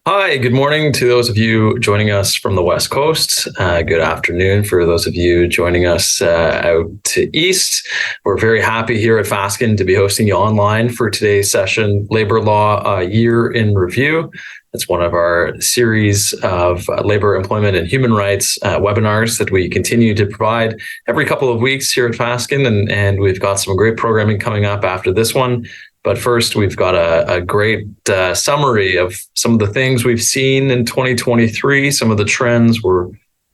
Hi, good morning to those of you joining us from the West Coast. Good afternoon for those of you joining us out to East. We're very happy here at Fasken to be hosting you online for today's session, Labor Law Year in Review. It's one of our series of labor, employment, and human rights webinars that we continue to provide every couple of weeks here at Fasken, and we've got some great programming coming up after this one. But first, we've got a great summary of some of the things we've seen in 2023, some of the trends we're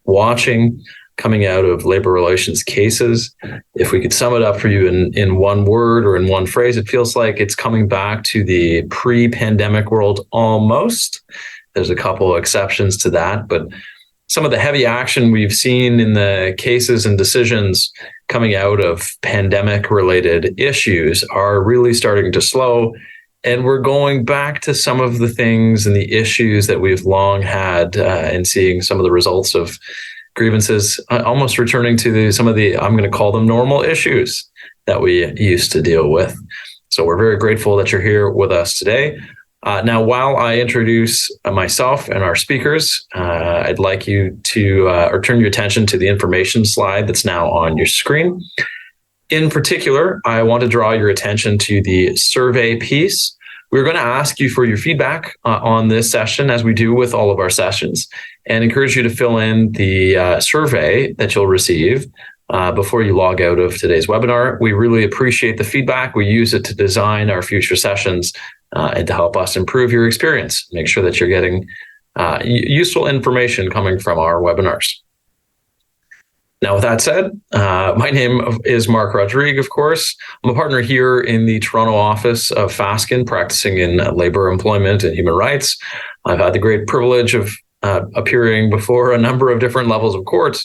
watching coming out of labor relations cases. If we could sum it up for you in one word or in one phrase, it feels like it's coming back to the pre-pandemic world almost. There's a couple of exceptions to that, but some of the heavy action we've seen in the cases and decisions coming out of pandemic-related issues are really starting to slow. And we're going back to some of the things and the issues that we've long had and seeing some of the results of grievances almost returning to some of the, I'm going to call them normal issues that we used to deal with. So we're very grateful that you're here with us today. Now, while I introduce myself and our speakers, I'd like you to turn your attention to the information slide that's now on your screen. In particular, I want to draw your attention to the survey piece. We're going to ask you for your feedback on this session, as we do with all of our sessions, and encourage you to fill in the survey that you'll receive before you log out of today's webinar. We really appreciate the feedback. We use it to design our future sessions and to help us improve your experience. Make sure that you're getting useful information coming from our webinars. Now, with that said, my name is Marc Rodrigue, of course. I'm a partner here in the Toronto office of Fasken, practicing in labor, employment, and human rights. I've had the great privilege of appearing before a number of different levels of court,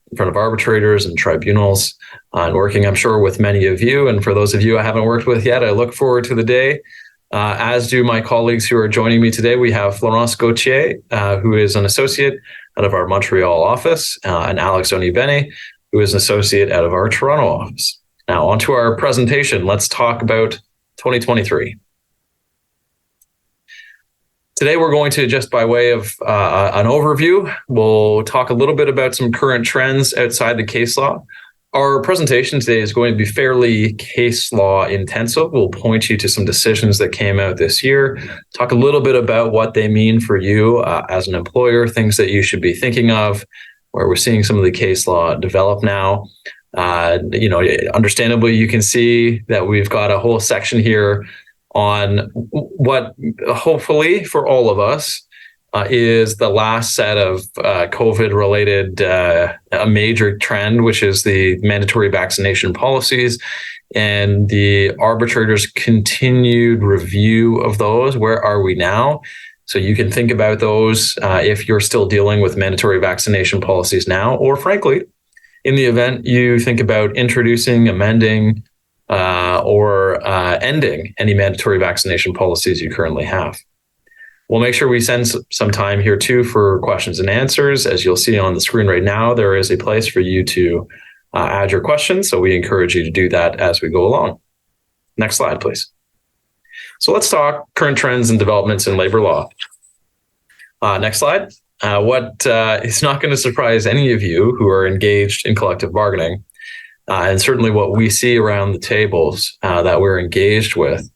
in front of arbitrators and tribunals, and working, I'm sure, with many of you. And for those of you I haven't worked with yet, I look forward to the day. As do my colleagues who are joining me today. We have Florence Gauthier, who is an associate out of our Montreal office, and Alex Ognibene, who is an associate out of our Toronto office. Now, on to our presentation. Let's talk about 2023. Today, we're going to, just by way of an overview, we'll talk a little bit about some current trends outside the case law. Our presentation today is going to be fairly case law intensive. We'll point you to some decisions that came out this year, talk a little bit about what they mean for you as an employer, things that you should be thinking of, where we're seeing some of the case law develop now. Understandably, you can see that we've got a whole section here on what hopefully for all of us is the last set of COVID-related a major trend, which is the mandatory vaccination policies and the arbitrators' continued review of those. Where are we now? So you can think about those if you're still dealing with mandatory vaccination policies now, or frankly, in the event you think about introducing, amending, or ending any mandatory vaccination policies you currently have. We'll make sure we send some time here too for questions and answers. As you'll see on the screen right now, there is a place for you to add your questions. So we encourage you to do that as we go along. Next slide, please. So let's talk current trends and developments in labor law. Next slide. What is not going to surprise any of you who are engaged in collective bargaining, and certainly what we see around the tables that we're engaged with,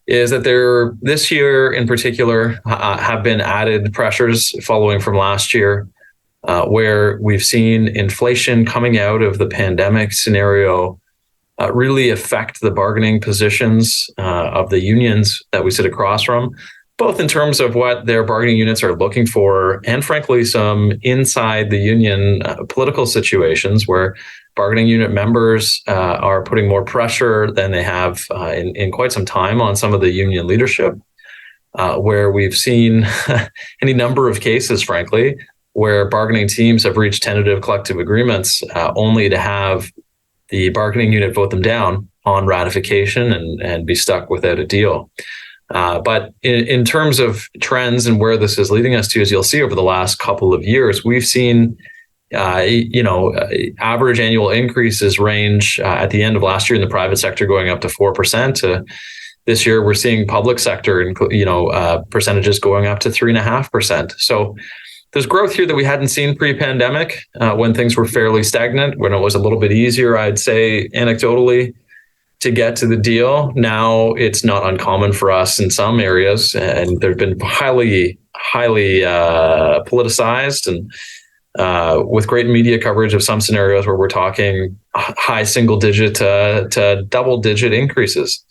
is that there, this year in particular, have been added pressures following from last year, where we've seen inflation coming out of the pandemic scenario really affect the bargaining positions of the unions that we sit across from, both in terms of what their bargaining units are looking for, and frankly, some inside the union political situations where bargaining unit members are putting more pressure than they have in quite some time on some of the union leadership, where we've seen any number of cases, frankly, where bargaining teams have reached tentative collective agreements only to have the bargaining unit vote them down on ratification and be stuck without a deal. But in terms of trends and where this is leading us to, as you'll see over the last couple of years, we've seen average annual increases range at the end of last year in the private sector going up to 4% to This year, we're seeing public sector, percentages going up to 3.5%. So there's growth here that we hadn't seen pre-pandemic, when things were fairly stagnant, when it was a little bit easier, I'd say, anecdotally, to get to the deal. Now it's not uncommon for us in some areas, and they've been highly politicized, and with great media coverage of some scenarios where we're talking high single digit to double digit increases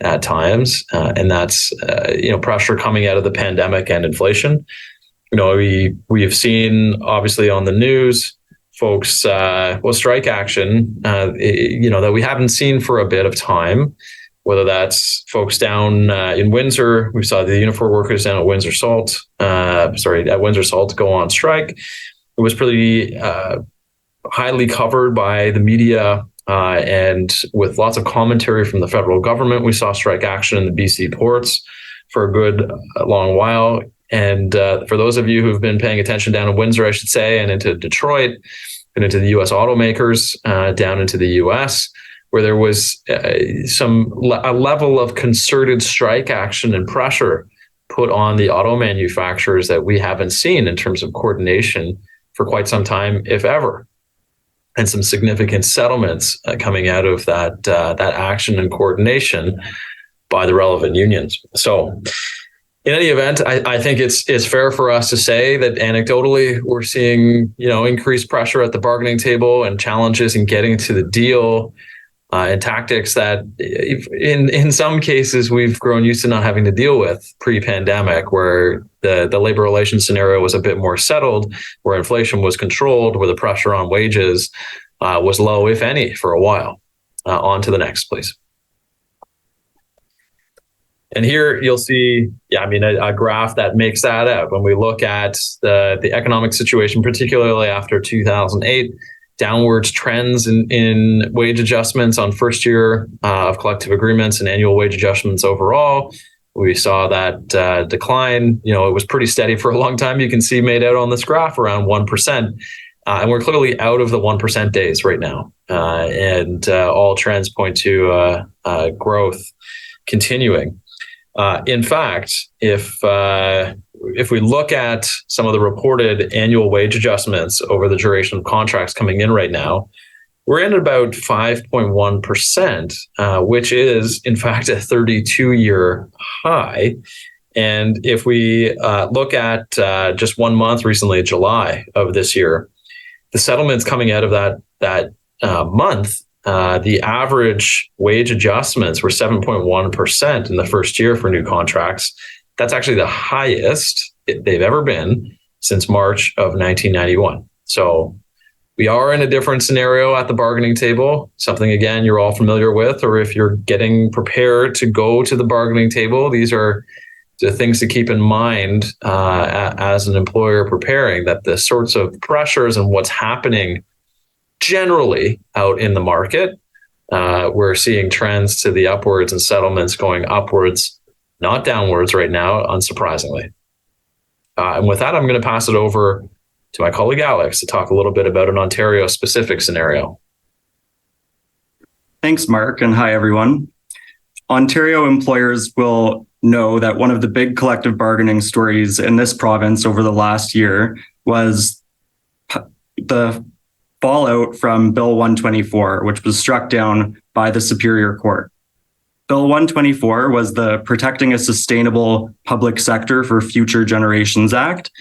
at times, and that's pressure coming out of the pandemic and inflation. We have seen, obviously, on the news, folks strike action that we haven't seen for a bit of time, whether that's folks down in Windsor. We saw the uniform workers down at Windsor Salt go on strike. It was pretty highly covered by the media, and with lots of commentary from the federal government. We saw strike action in the BC ports for a good long while. And for those of you who've been paying attention down in Windsor, I should say, and into Detroit and into the U.S. automakers, down into the U.S., where there was a level of concerted strike action and pressure put on the auto manufacturers that we haven't seen in terms of coordination for quite some time, if ever, and some significant settlements coming out of that action and coordination by the relevant unions. So, in any event, I think it's fair for us to say that anecdotally we're seeing increased pressure at the bargaining table and challenges in getting to the deal, and tactics that in some cases we've grown used to not having to deal with pre-pandemic, where the labor relations scenario was a bit more settled, where inflation was controlled, where the pressure on wages was low, if any, for a while. On to the next, please. And here you'll see, a graph that makes that out. When we look at the economic situation, particularly after 2008, downwards trends in wage adjustments on first year of collective agreements and annual wage adjustments overall. We saw that decline. It was pretty steady for a long time. You can see made out on this graph around 1%. And we're clearly out of the 1% days right now. And all trends point to growth continuing. In fact, if we look at some of the reported annual wage adjustments over the duration of contracts coming in right now, we're in about 5.1%, which is, in fact, a 32-year high. And if we look at just 1 month recently, July of this year, the settlements coming out of that month, the average wage adjustments were 7.1% in the first year for new contracts. That's actually the highest they've ever been since March of 1991. So we are in a different scenario at the bargaining table, something, again, you're all familiar with, or if you're getting prepared to go to the bargaining table, these are the things to keep in mind as an employer preparing, that the sorts of pressures and what's happening generally out in the market, we're seeing trends to the upwards and settlements going upwards, not downwards right now, unsurprisingly. And with that, I'm going to pass it over to my colleague Alex to talk a little bit about an Ontario-specific scenario. Thanks, Marc, and hi, everyone. Ontario employers will know that one of the big collective bargaining stories in this province over the last year was the fallout from Bill 124, which was struck down by the Superior Court. Bill 124 was the Protecting a Sustainable Public Sector for Future Generations Act,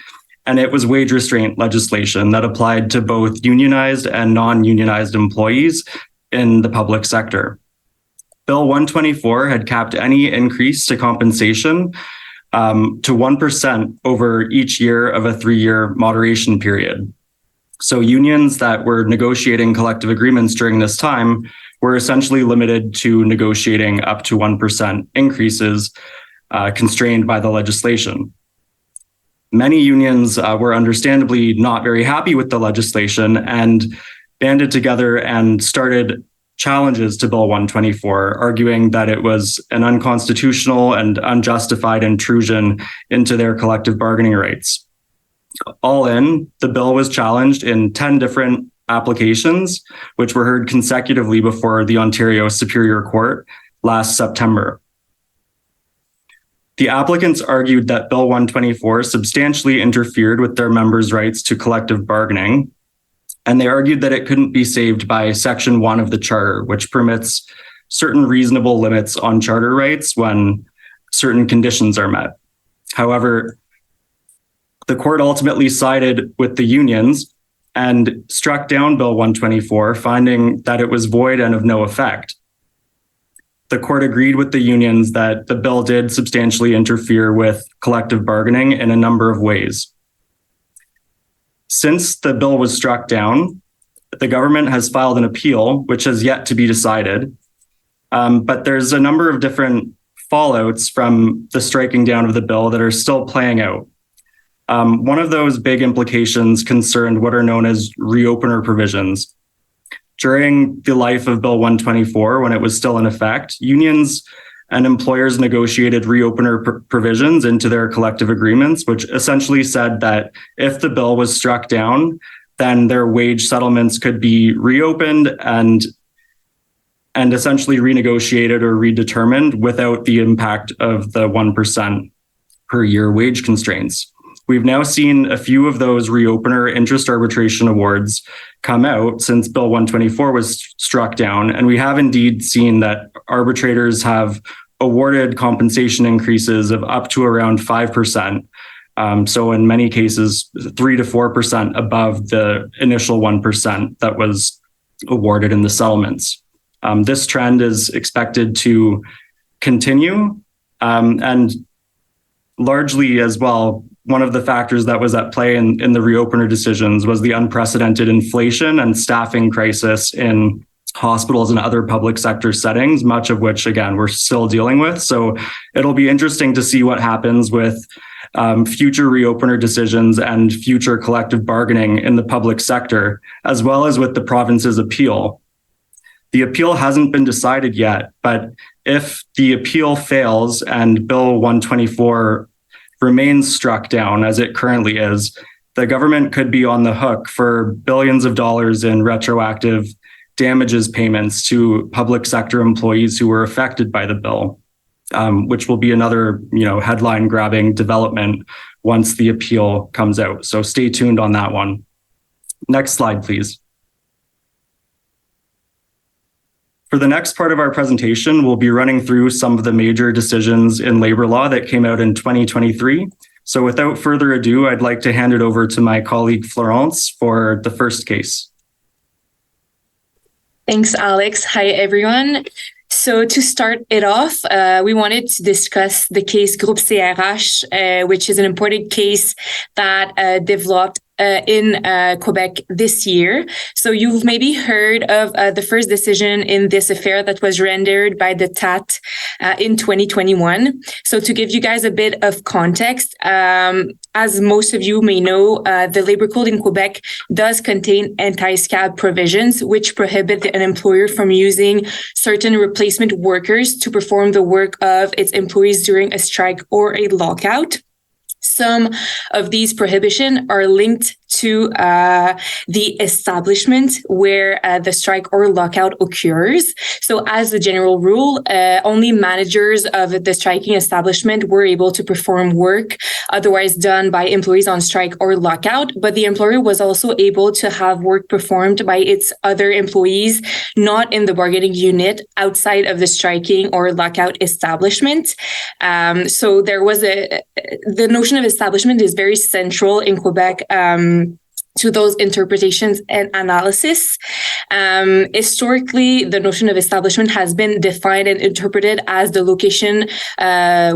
and it was wage restraint legislation that applied to both unionized and non-unionized employees in the public sector. Bill 124 had capped any increase to compensation to 1% over each year of a 3-year moderation period. So unions that were negotiating collective agreements during this time were essentially limited to negotiating up to 1% increases constrained by the legislation. Many unions were understandably not very happy with the legislation and banded together and started challenges to Bill 124, arguing that it was an unconstitutional and unjustified intrusion into their collective bargaining rights. All in, the bill was challenged in 10 different applications, which were heard consecutively before the Ontario Superior Court last September. The applicants argued that Bill 124 substantially interfered with their members' rights to collective bargaining, and they argued that it couldn't be saved by Section 1 of the Charter, which permits certain reasonable limits on charter rights when certain conditions are met. However, the court ultimately sided with the unions and struck down Bill 124, finding that it was void and of no effect. The court agreed with the unions that the bill did substantially interfere with collective bargaining in a number of ways. Since the bill was struck down, the government has filed an appeal, which has yet to be decided. But there's a number of different fallouts from the striking down of the bill that are still playing out. One of those big implications concerned what are known as reopener provisions. During the life of Bill 124, when it was still in effect, unions and employers negotiated reopener provisions into their collective agreements, which essentially said that if the bill was struck down, then their wage settlements could be reopened and essentially renegotiated or redetermined without the impact of the 1% per year wage constraints. We've now seen a few of those reopener interest arbitration awards come out since Bill 124 was struck down, and we have indeed seen that arbitrators have awarded compensation increases of up to around 5%. So in many cases, 3 to 4% above the initial 1% that was awarded in the settlements. This trend is expected to continue, and largely as well, one of the factors that was at play in the reopener decisions was the unprecedented inflation and staffing crisis in hospitals and other public sector settings, much of which, again, we're still dealing with. So it'll be interesting to see what happens with future reopener decisions and future collective bargaining in the public sector, as well as with the province's appeal. The appeal hasn't been decided yet, but if the appeal fails and Bill 124 remains struck down as it currently is, the government could be on the hook for billions of dollars in retroactive damages payments to public sector employees who were affected by the bill, which will be another, headline-grabbing development once the appeal comes out. So stay tuned on that one. Next slide, please. For the next part of our presentation, we'll be running through some of the major decisions in labor law that came out in 2023. So without further ado, I'd like to hand it over to my colleague Florence for the first case. Thanks, Alex. Hi, everyone. So to start it off, we wanted to discuss the case Groupe CRH, which is an important case that developed in Quebec this year. So you've maybe heard of the first decision in this affair that was rendered by the TAT in 2021. So to give you guys a bit of context, as most of you may know, the labor code in Quebec does contain anti-scab provisions, which prohibit an employer from using certain replacement workers to perform the work of its employees during a strike or a lockout. Some of these prohibitions are linked to the establishment where the strike or lockout occurs. So as a general rule, only managers of the striking establishment were able to perform work otherwise done by employees on strike or lockout, but the employer was also able to have work performed by its other employees not in the bargaining unit outside of the striking or lockout establishment. So there was the notion of establishment is very central in Quebec to those interpretations and analysis. Historically, the notion of establishment has been defined and interpreted as the location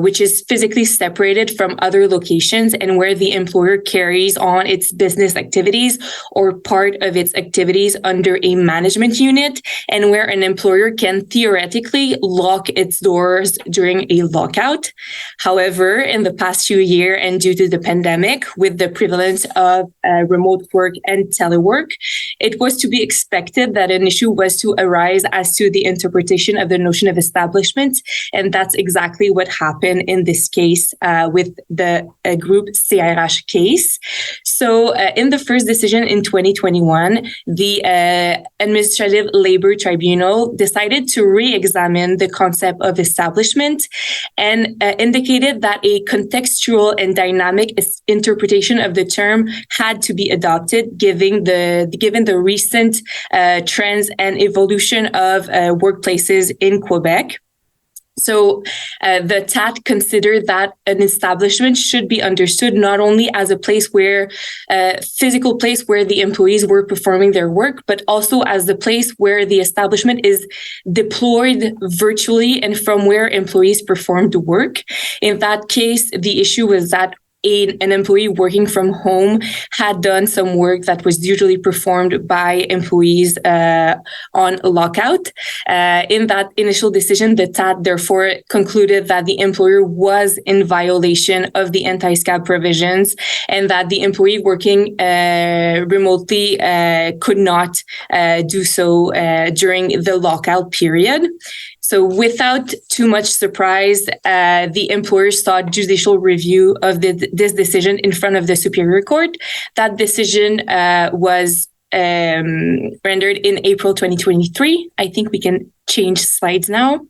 which is physically separated from other locations and where the employer carries on its business activities or part of its activities under a management unit, and where an employer can theoretically lock its doors during a lockout. However, in the past few years and due to the pandemic, with the prevalence of remote work and telework. It was to be expected that an issue was to arise as to the interpretation of the notion of establishment, and that's exactly what happened in this case with the group CRH case. So in the first decision in 2021, the Administrative Labor Tribunal decided to re-examine the concept of establishment and indicated that a contextual and dynamic interpretation of the term had to be adopted given the recent trends and evolution of workplaces in Quebec. So the TAT considered that an establishment should be understood not only as a place where, physical place where the employees were performing their work, but also as the place where the establishment is deployed virtually and from where employees performed work. In that case, the issue was that an employee working from home had done some work that was usually performed by employees on lockout. In that initial decision, the TAT therefore concluded that the employer was in violation of the anti-SCAB provisions and that the employee working remotely could not do so during the lockout period. So without too much surprise, the employer sought judicial review of this decision in front of the Superior Court. That decision was rendered in April 2023. I think we can change slides now.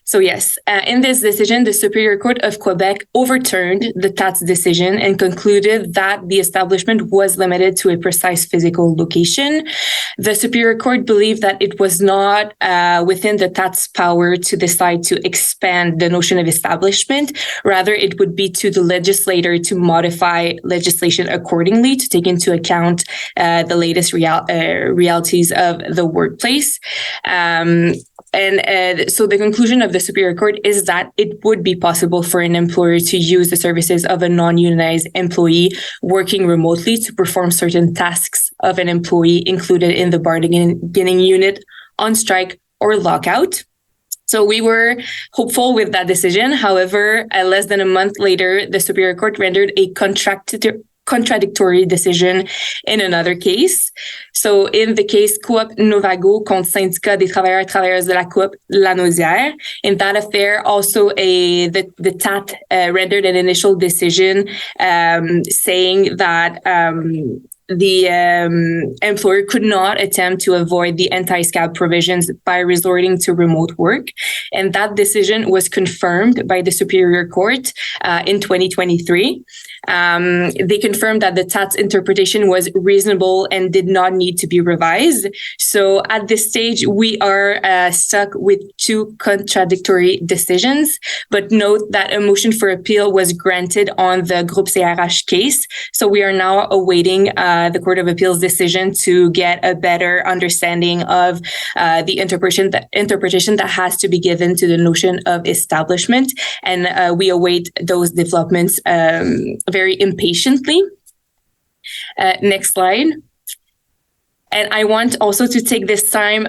So yes, in this decision, the Superior Court of Quebec overturned the TAT's decision and concluded that the establishment was limited to a precise physical location. The Superior Court believed that it was not within the TAT's power to decide to expand the notion of establishment. Rather, it would be to the legislator to modify legislation accordingly to take into account the latest realities of the workplace. And so the conclusion of the Superior Court is that it would be possible for an employer to use the services of a non-unionized employee working remotely to perform certain tasks of an employee included in the bargaining unit on strike or lockout. So we were hopeful with that decision. However, less than a month later, the Superior Court rendered a contradictory decision in another case. So in the case Coop Novago contre Syndicat des travailleurs et travailleuses de la Coop Lanaudière, in that affair, also the TAT rendered an initial decision saying that the employer could not attempt to avoid the anti-SCAB provisions by resorting to remote work. And that decision was confirmed by the Superior Court in 2023. They confirmed that the TAT's interpretation was reasonable and did not need to be revised. So at this stage, we are stuck with two contradictory decisions, but note that a motion for appeal was granted on the Groupe CRH case. So we are now awaiting the Court of Appeal's decision to get a better understanding of the interpretation that has to be given to the notion of establishment. And we await those developments very impatiently. Next slide. And I want also to take this time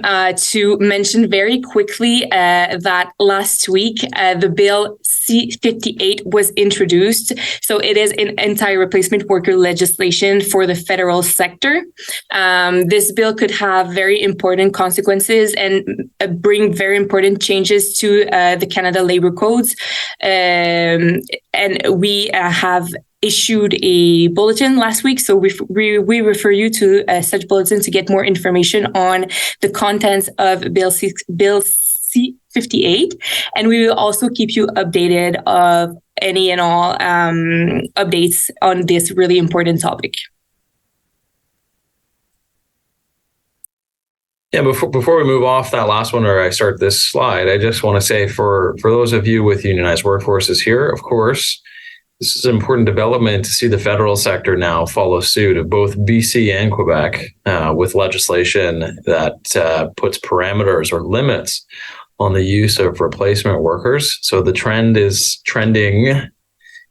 to mention very quickly that last week, the bill C-58 was introduced. So it is an anti-replacement worker legislation for the federal sector. This bill could have very important consequences and bring very important changes to the Canada Labor Codes. And we have issued a bulletin last week. So we refer you to such bulletin to get more information on the contents of Bill C-58. And we will also keep you updated of any and all updates on this really important topic. Yeah, before we move off that last one, or I start this slide, I just want to say for those of you with unionized workforces here, of course, this is an important development to see the federal sector now follow suit of both BC and Quebec with legislation that puts parameters or limits on the use of replacement workers. So the trend is trending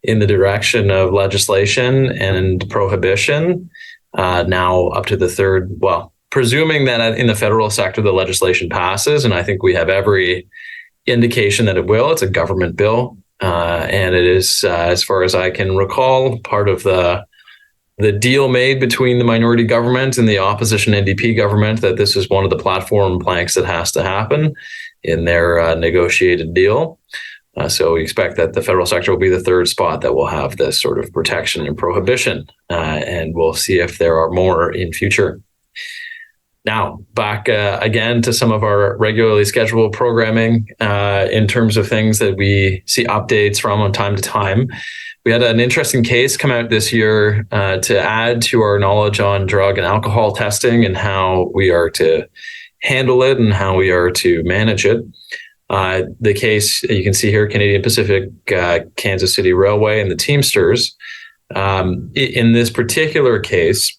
in the direction of legislation and prohibition, now up to the third, well, presuming that in the federal sector, the legislation passes, and I think we have every indication that it will. It's a government bill. And it is, as far as I can recall, part of the the deal made between the minority government and the opposition NDP government that this is one of the platform planks that has to happen in their negotiated deal. So we expect that the federal sector will be the third spot that will have this sort of protection and prohibition, and we'll see if there are more in future. Now, back again to some of our regularly scheduled programming in terms of things that we see updates from on time to time. We had an interesting case come out this year to add to our knowledge on drug and alcohol testing and how we are to handle it and how we are to manage it. The case you can see here, Canadian Pacific, Kansas City Railway, and the Teamsters. In this particular case,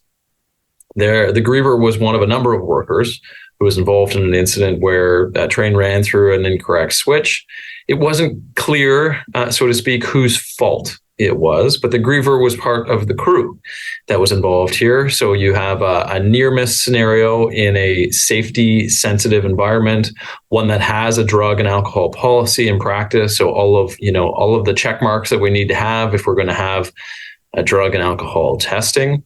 the griever was one of a number of workers who was involved in an incident where a train ran through an incorrect switch. It wasn't clear, so to speak, whose fault it was, but the griever was part of the crew that was involved here. So you have a near miss scenario in a safety sensitive environment, one that has a drug and alcohol policy in practice. So all of the check marks that we need to have if we're going to have a drug and alcohol testing.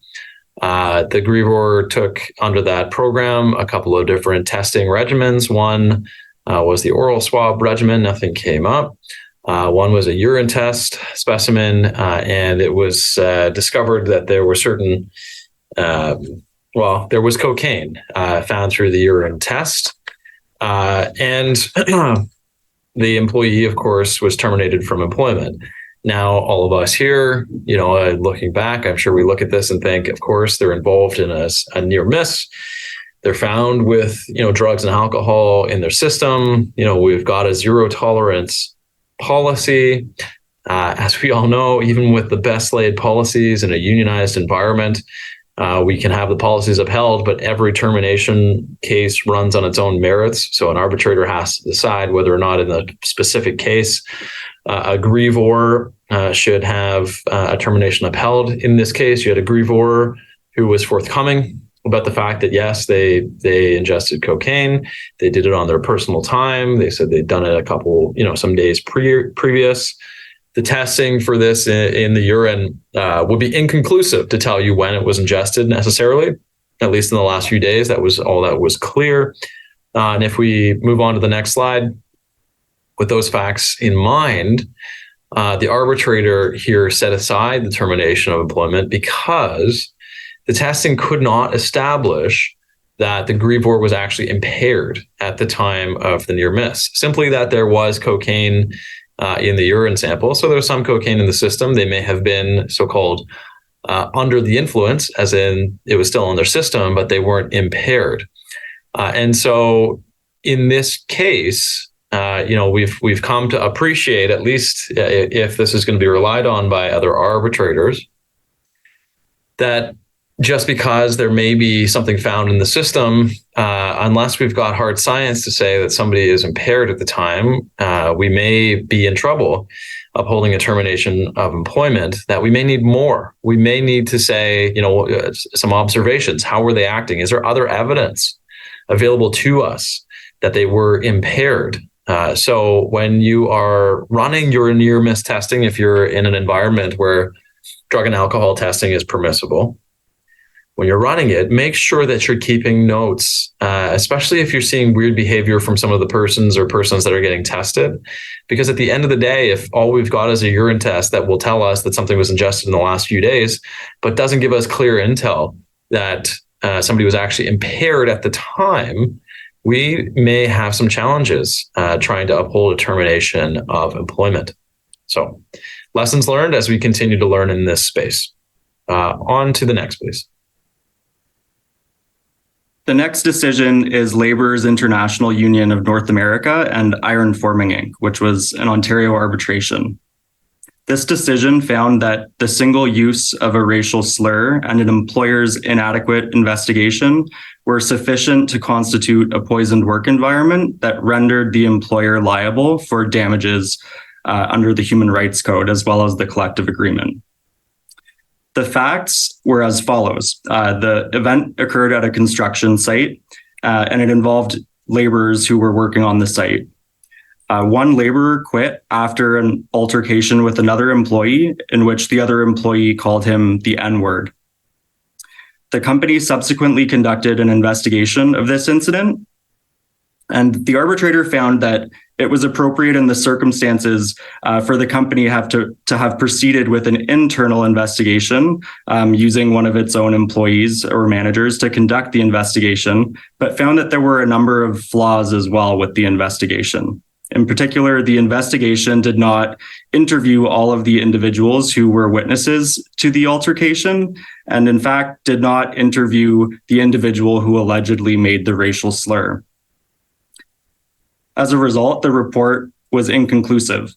The griever took under that program a couple of different testing regimens. One was the oral swab regimen. Nothing came up. One was a urine test specimen, and it was discovered that there were certain, there was cocaine found through the urine test. And the employee, of course, was terminated from employment. Now, all of us here, looking back, I'm sure we look at this and think, of course, they're involved in a near miss. They're found with, drugs and alcohol in their system. We've got a zero tolerance policy. As we all know, even with the best laid policies in a unionized environment, we can have the policies upheld, but every termination case runs on its own merits. So an arbitrator has to decide whether or not in the specific case, a grievor should have a termination upheld. In this case, you had a grievor who was forthcoming about the fact that, yes, they ingested cocaine. They did it on their personal time. They said they'd done it a couple, some days previous. The testing for this in the urine would be inconclusive to tell you when it was ingested necessarily, at least in the last few days. That was all that was clear. And if we move on to the next slide, with those facts in mind, the arbitrator here set aside the termination of employment because the testing could not establish that the grievor was actually impaired at the time of the near miss, simply that there was cocaine in the urine sample. So there was some cocaine in the system. They may have been so-called under the influence, as in it was still in their system, but they weren't impaired. And so in this case, we've come to appreciate, at least if this is going to be relied on by other arbitrators, that just because there may be something found in the system, unless we've got hard science to say that somebody is impaired at the time, we may be in trouble upholding a termination of employment, that we may need more. We may need to say, some observations. How were they acting? Is there other evidence available to us that they were impaired? So when you are running your near miss testing, if you're in an environment where drug and alcohol testing is permissible, when you're running it, make sure that you're keeping notes, especially if you're seeing weird behavior from some of the persons that are getting tested. Because at the end of the day, if all we've got is a urine test that will tell us that something was ingested in the last few days, but doesn't give us clear intel that somebody was actually impaired at the time, we may have some challenges trying to uphold a termination of employment. So lessons learned as we continue to learn in this space. On to the next, please. The next decision is Labor's International Union of North America and Iron Forming Inc., which was an Ontario arbitration. This decision found that the single use of a racial slur and an employer's inadequate investigation were sufficient to constitute a poisoned work environment that rendered the employer liable for damages under the Human Rights Code, as well as the collective agreement. The facts were as follows. The event occurred at a construction site, and it involved laborers who were working on the site. One laborer quit after an altercation with another employee in which the other employee called him the N-word. The company subsequently conducted an investigation of this incident, and the arbitrator found that it was appropriate in the circumstances for the company to have proceeded with an internal investigation using one of its own employees or managers to conduct the investigation, but found that there were a number of flaws as well with the investigation. In particular, the investigation did not interview all of the individuals who were witnesses to the altercation, and in fact, did not interview the individual who allegedly made the racial slur. As a result, the report was inconclusive.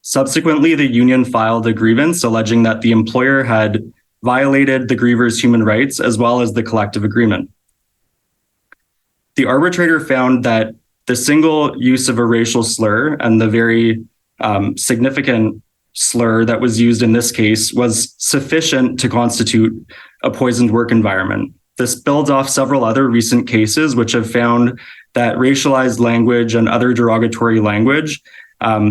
Subsequently, the union filed a grievance alleging that the employer had violated the griever's human rights as well as the collective agreement. The arbitrator found that the single use of a racial slur and the very significant slur that was used in this case was sufficient to constitute a poisoned work environment. This builds off several other recent cases which have found that racialized language and other derogatory language,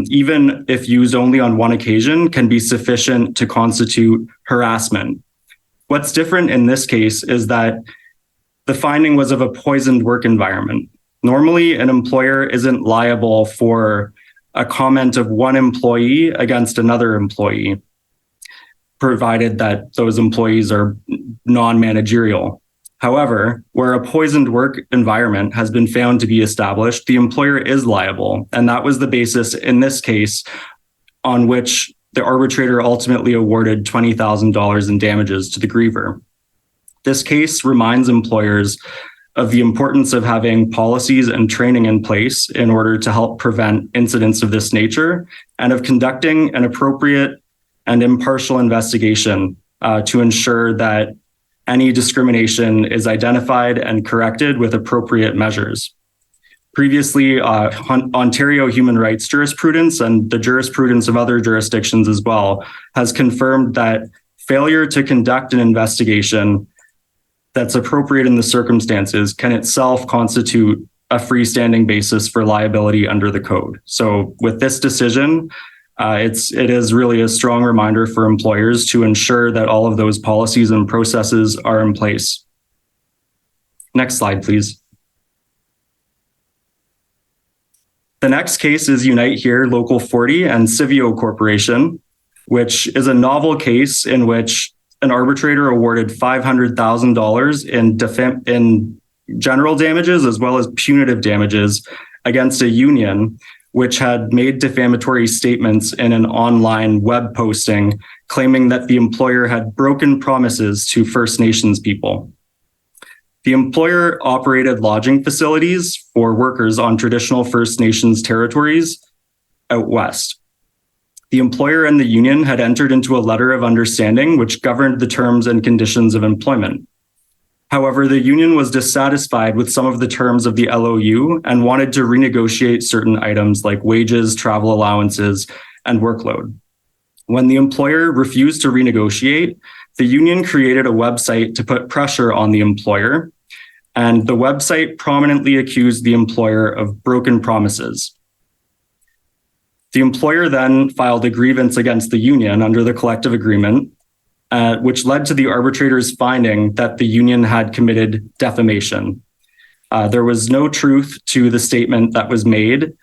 even if used only on one occasion, can be sufficient to constitute harassment. What's different in this case is that the finding was of a poisoned work environment. Normally, an employer isn't liable for a comment of one employee against another employee, provided that those employees are non-managerial. However, where a poisoned work environment has been found to be established, the employer is liable. And that was the basis in this case on which the arbitrator ultimately awarded $20,000 in damages to the griever. This case reminds employers of the importance of having policies and training in place in order to help prevent incidents of this nature, and of conducting an appropriate and impartial investigation to ensure that any discrimination is identified and corrected with appropriate measures. Previously, Ontario human rights jurisprudence and the jurisprudence of other jurisdictions as well has confirmed that failure to conduct an investigation that's appropriate in the circumstances can itself constitute a freestanding basis for liability under the code. So with this decision, it is really a strong reminder for employers to ensure that all of those policies and processes are in place. Next slide, please. The next case is Unite Here Local 40 and Civio Corporation, which is a novel case in which an arbitrator awarded $500,000 in general damages as well as punitive damages against a union which had made defamatory statements in an online web posting claiming that the employer had broken promises to First Nations people. The employer operated lodging facilities for workers on traditional First Nations territories out west. The employer and the union had entered into a letter of understanding which governed the terms and conditions of employment. However, the union was dissatisfied with some of the terms of the LOU and wanted to renegotiate certain items like wages, travel allowances, and workload. When the employer refused to renegotiate, the union created a website to put pressure on the employer, and the website prominently accused the employer of broken promises. The employer then filed a grievance against the union under the collective agreement, which led to the arbitrator's finding that the union had committed defamation. There was no truth to the statement that was made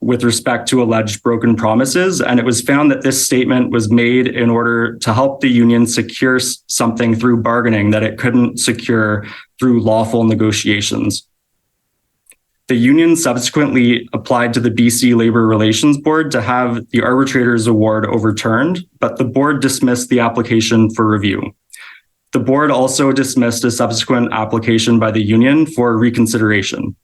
with respect to alleged broken promises, and it was found that this statement was made in order to help the union secure something through bargaining that it couldn't secure through lawful negotiations. The union subsequently applied to the BC Labour Relations Board to have the arbitrator's award overturned, but the board dismissed the application for review. The board also dismissed a subsequent application by the union for reconsideration.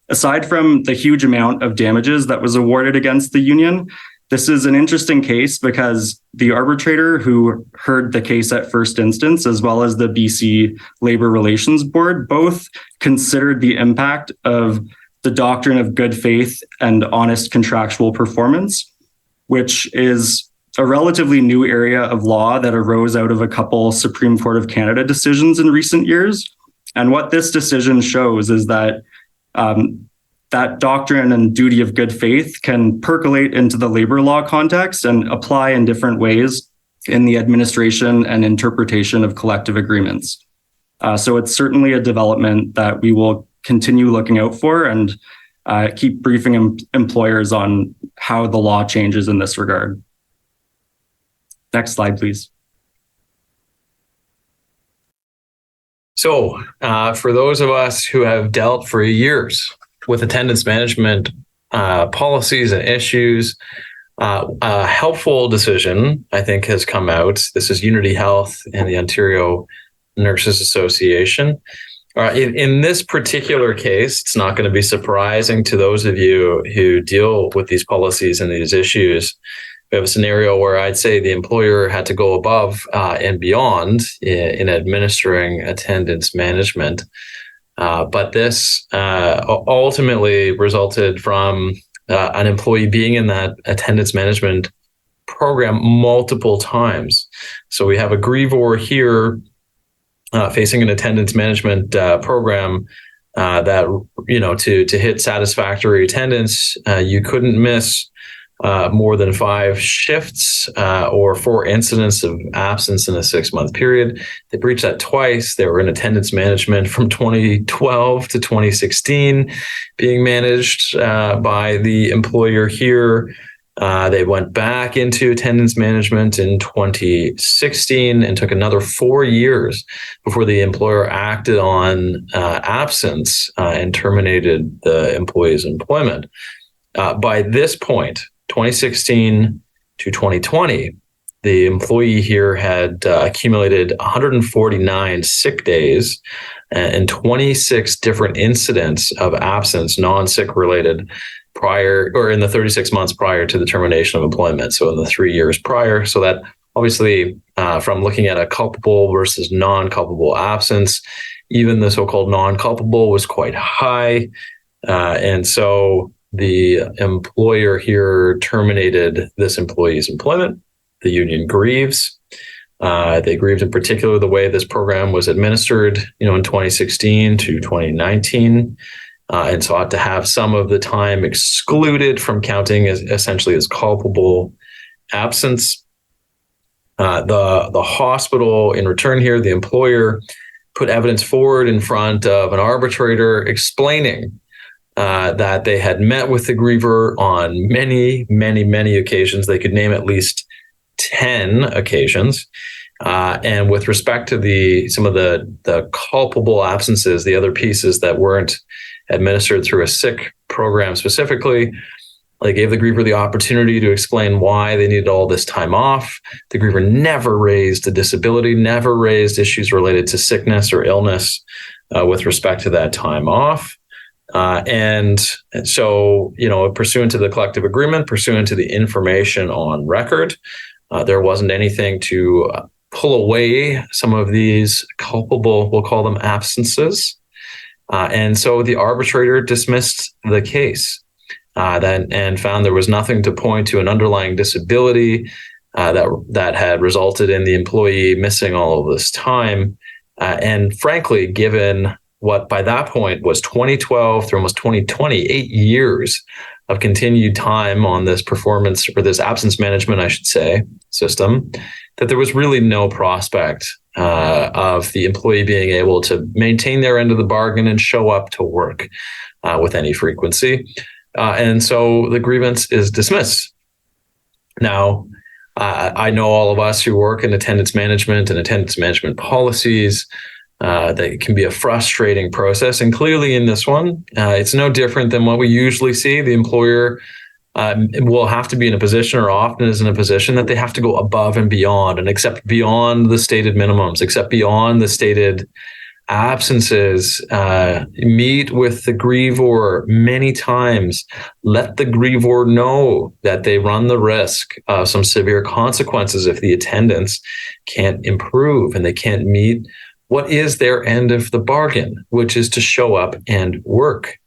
Aside from the huge amount of damages that was awarded against the union, this is an interesting case because the arbitrator who heard the case at first instance, as well as the BC Labour Relations Board, both considered the impact of the doctrine of good faith and honest contractual performance, which is a relatively new area of law that arose out of a couple Supreme Court of Canada decisions in recent years. And what this decision shows is that that doctrine and duty of good faith can percolate into the labor law context and apply in different ways in the administration and interpretation of collective agreements. So it's certainly a development that we will continue looking out for and keep briefing employers on how the law changes in this regard. Next slide, please. So for those of us who have dealt for years with attendance management policies and issues, a helpful decision, I think, has come out. This is Unity Health and the Ontario Nurses Association. In this particular case, it's not going to be surprising to those of you who deal with these policies and these issues. We have a scenario where I'd say the employer had to go above and beyond in administering attendance management. But this ultimately resulted from an employee being in that attendance management program multiple times. So we have a grievor here facing an attendance management program that, to hit satisfactory attendance, you couldn't miss more than 5 shifts or 4 incidents of absence in a 6-month period. They breached that twice. They were in attendance management from 2012 to 2016, being managed by the employer here. They went back into attendance management in 2016 and took another 4 years before the employer acted on absence and terminated the employee's employment. By this point, 2016 to 2020, the employee here had accumulated 149 sick days and 26 different incidents of absence, non-sick related, prior or in the 36 months prior to the termination of employment. So in the 3 years prior. So that obviously from looking at a culpable versus non-culpable absence, even the so-called non-culpable was quite high. And so the employer here terminated this employee's employment. The union grieves. They grieved in particular the way this program was administered, in 2016 to 2019, and sought to have some of the time excluded from counting as essentially as culpable absence. The hospital, in return here, the employer put evidence forward in front of an arbitrator explaining that they had met with the griever on many, many, many occasions. They could name at least 10 occasions. And with respect to some of the culpable absences, the other pieces that weren't administered through a sick program specifically, they gave the griever the opportunity to explain why they needed all this time off. The griever never raised a disability, never raised issues related to sickness or illness with respect to that time off. And so, pursuant to the collective agreement, pursuant to the information on record, there wasn't anything to pull away some of these culpable, we'll call them absences. And so the arbitrator dismissed the case and found there was nothing to point to an underlying disability that had resulted in the employee missing all of this time. And frankly, given what by that point was 2012 through almost 2020, 8 years of continued time on this performance or this absence management, I should say, system, that there was really no prospect of the employee being able to maintain their end of the bargain and show up to work with any frequency. And so the grievance is dismissed. Now, I know all of us who work in attendance management and attendance management policies, that can be a frustrating process. And clearly in this one, it's no different than what we usually see. The employer will have to be in a position, or often is in a position, that they have to go above and beyond and accept beyond the stated minimums, accept beyond the stated absences, meet with the grievor many times, let the grievor know that they run the risk of some severe consequences if the attendance can't improve and they can't meet what is their end of the bargain, which is to show up and work.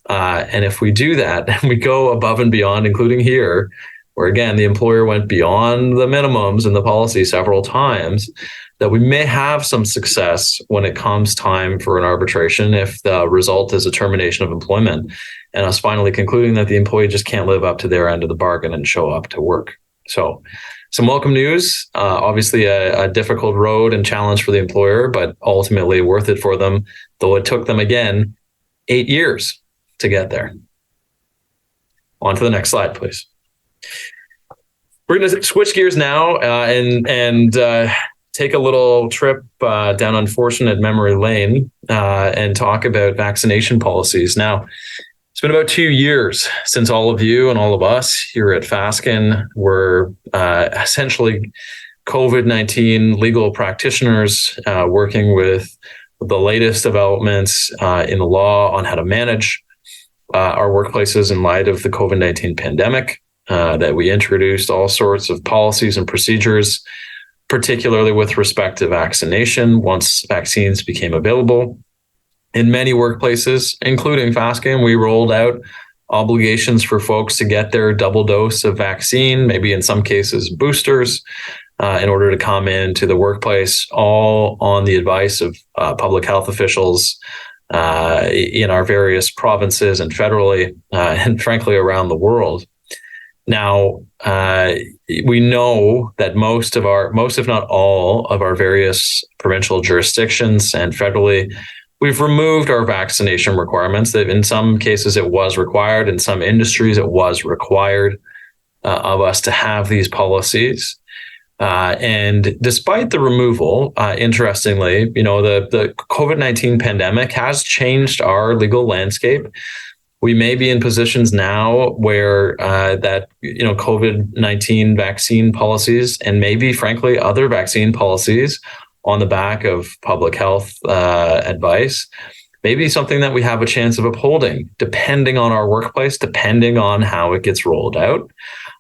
And if we do that, and we go above and beyond, including here, where again, the employer went beyond the minimums in the policy several times, that we may have some success when it comes time for an arbitration if the result is a termination of employment and us finally concluding that the employee just can't live up to their end of the bargain and show up to work. So some welcome news. Obviously, a difficult road and challenge for the employer, but ultimately worth it for them, though it took them, again, 8 years to get there. On to the next slide, please. We're going to switch gears now and take a little trip down unfortunate memory lane and talk about vaccination policies. Now, it's been about 2 years since all of you and all of us here at Fasken were essentially COVID-19 legal practitioners working with the latest developments in the law on how to manage our workplaces in light of the COVID-19 pandemic, that we introduced all sorts of policies and procedures, particularly with respect to vaccination once vaccines became available. In many workplaces, including Fasken, we rolled out obligations for folks to get their double dose of vaccine, maybe in some cases boosters, in order to come into the workplace, all on the advice of public health officials in our various provinces and federally, and frankly, around the world. Now, we know that most, if not all, of our various provincial jurisdictions and federally, we've removed our vaccination requirements. That in some cases it was required, in some industries it was required of us to have these policies. And despite the removal, interestingly, the COVID-19 pandemic has changed our legal landscape. We may be in positions now where that COVID-19 vaccine policies and maybe, frankly, other vaccine policies on the back of public health advice, maybe something that we have a chance of upholding, depending on our workplace, depending on how it gets rolled out.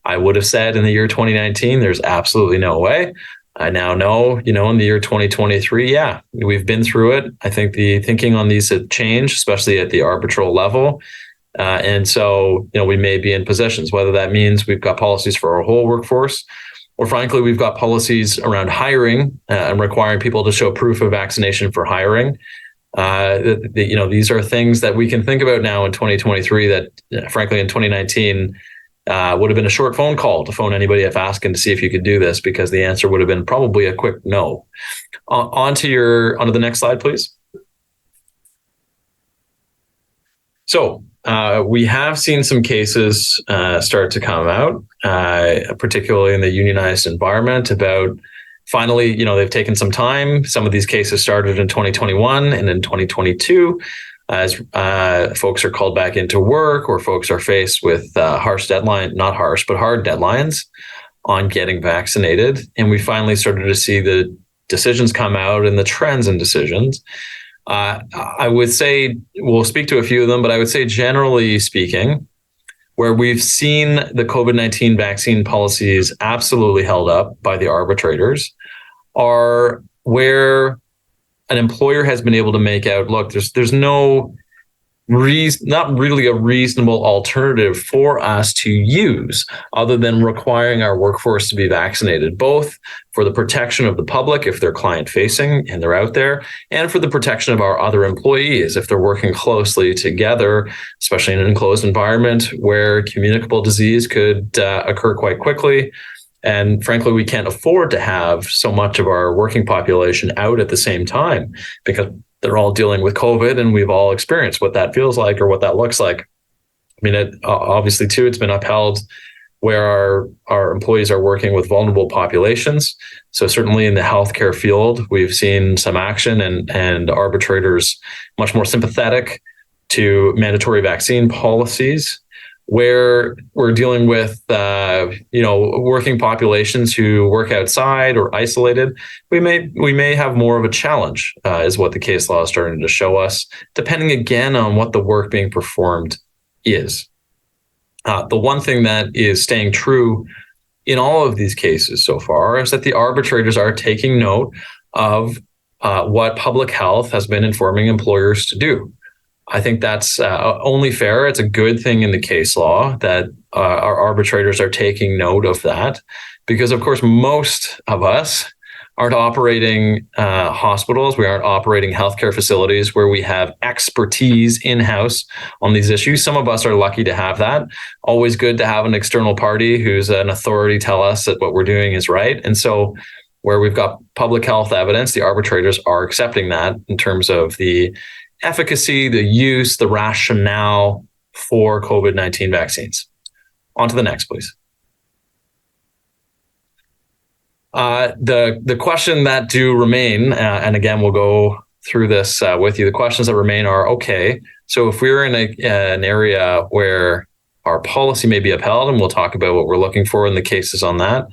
I would have said in the year 2019, there's absolutely no way. I now know, in the year 2023, yeah, we've been through it. I think the thinking on these have changed, especially at the arbitral level. And so, we may be in positions, whether that means we've got policies for our whole workforce, or frankly, we've got policies around hiring and requiring people to show proof of vaccination for hiring. These are things that we can think about now in 2023 that, frankly, in 2019 would have been a short phone call to phone anybody at Fasken to see if you could do this, because the answer would have been probably a quick no. Onto the next slide, please. So we have seen some cases start to come out, particularly in the unionized environment, about finally, they've taken some time. Some of these cases started in 2021 and in 2022 as folks are called back into work, or folks are faced with hard deadlines on getting vaccinated. And we finally started to see the decisions come out and the trends in decisions. I would say, we'll speak to a few of them, but I would say generally speaking, where we've seen the COVID-19 vaccine policies absolutely held up by the arbitrators are where an employer has been able to make out, look, there's no not really a reasonable alternative for us to use other than requiring our workforce to be vaccinated, both for the protection of the public if they're client facing and they're out there, and for the protection of our other employees if they're working closely together, especially in an enclosed environment where communicable disease could occur quite quickly. And frankly, we can't afford to have so much of our working population out at the same time, because they're all dealing with COVID, and we've all experienced what that feels like or what that looks like. I mean, obviously, too, it's been upheld where our employees are working with vulnerable populations. So certainly in the healthcare field, we've seen some action and arbitrators much more sympathetic to mandatory vaccine policies. Where we're dealing with, working populations who work outside or isolated, we may have more of a challenge, is what the case law is starting to show us, depending again on what the work being performed is. The one thing that is staying true in all of these cases so far is that the arbitrators are taking note of what public health has been informing employers to do. I think that's only fair. It's a good thing in the case law that our arbitrators are taking note of that, because, of course, most of us aren't operating hospitals. We aren't operating healthcare facilities where we have expertise in-house on these issues. Some of us are lucky to have that. Always good to have an external party who's an authority tell us that what we're doing is right. And so where we've got public health evidence, the arbitrators are accepting that in terms of the efficacy, the use, the rationale for COVID-19 vaccines. On to the next, please. The question that do remain, and again, we'll go through this with you. The questions that remain are, okay, so if we're in an area where our policy may be upheld, and we'll talk about what we're looking for in the cases on that,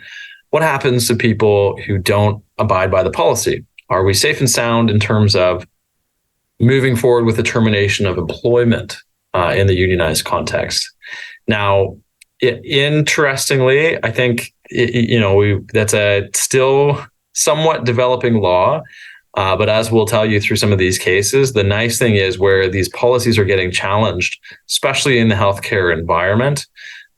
what happens to people who don't abide by the policy? Are we safe and sound in terms of moving forward with the termination of employment in the unionized context? Now, interestingly, I think that's a still somewhat developing law, but as we'll tell you through some of these cases, the nice thing is where these policies are getting challenged, especially in the healthcare environment,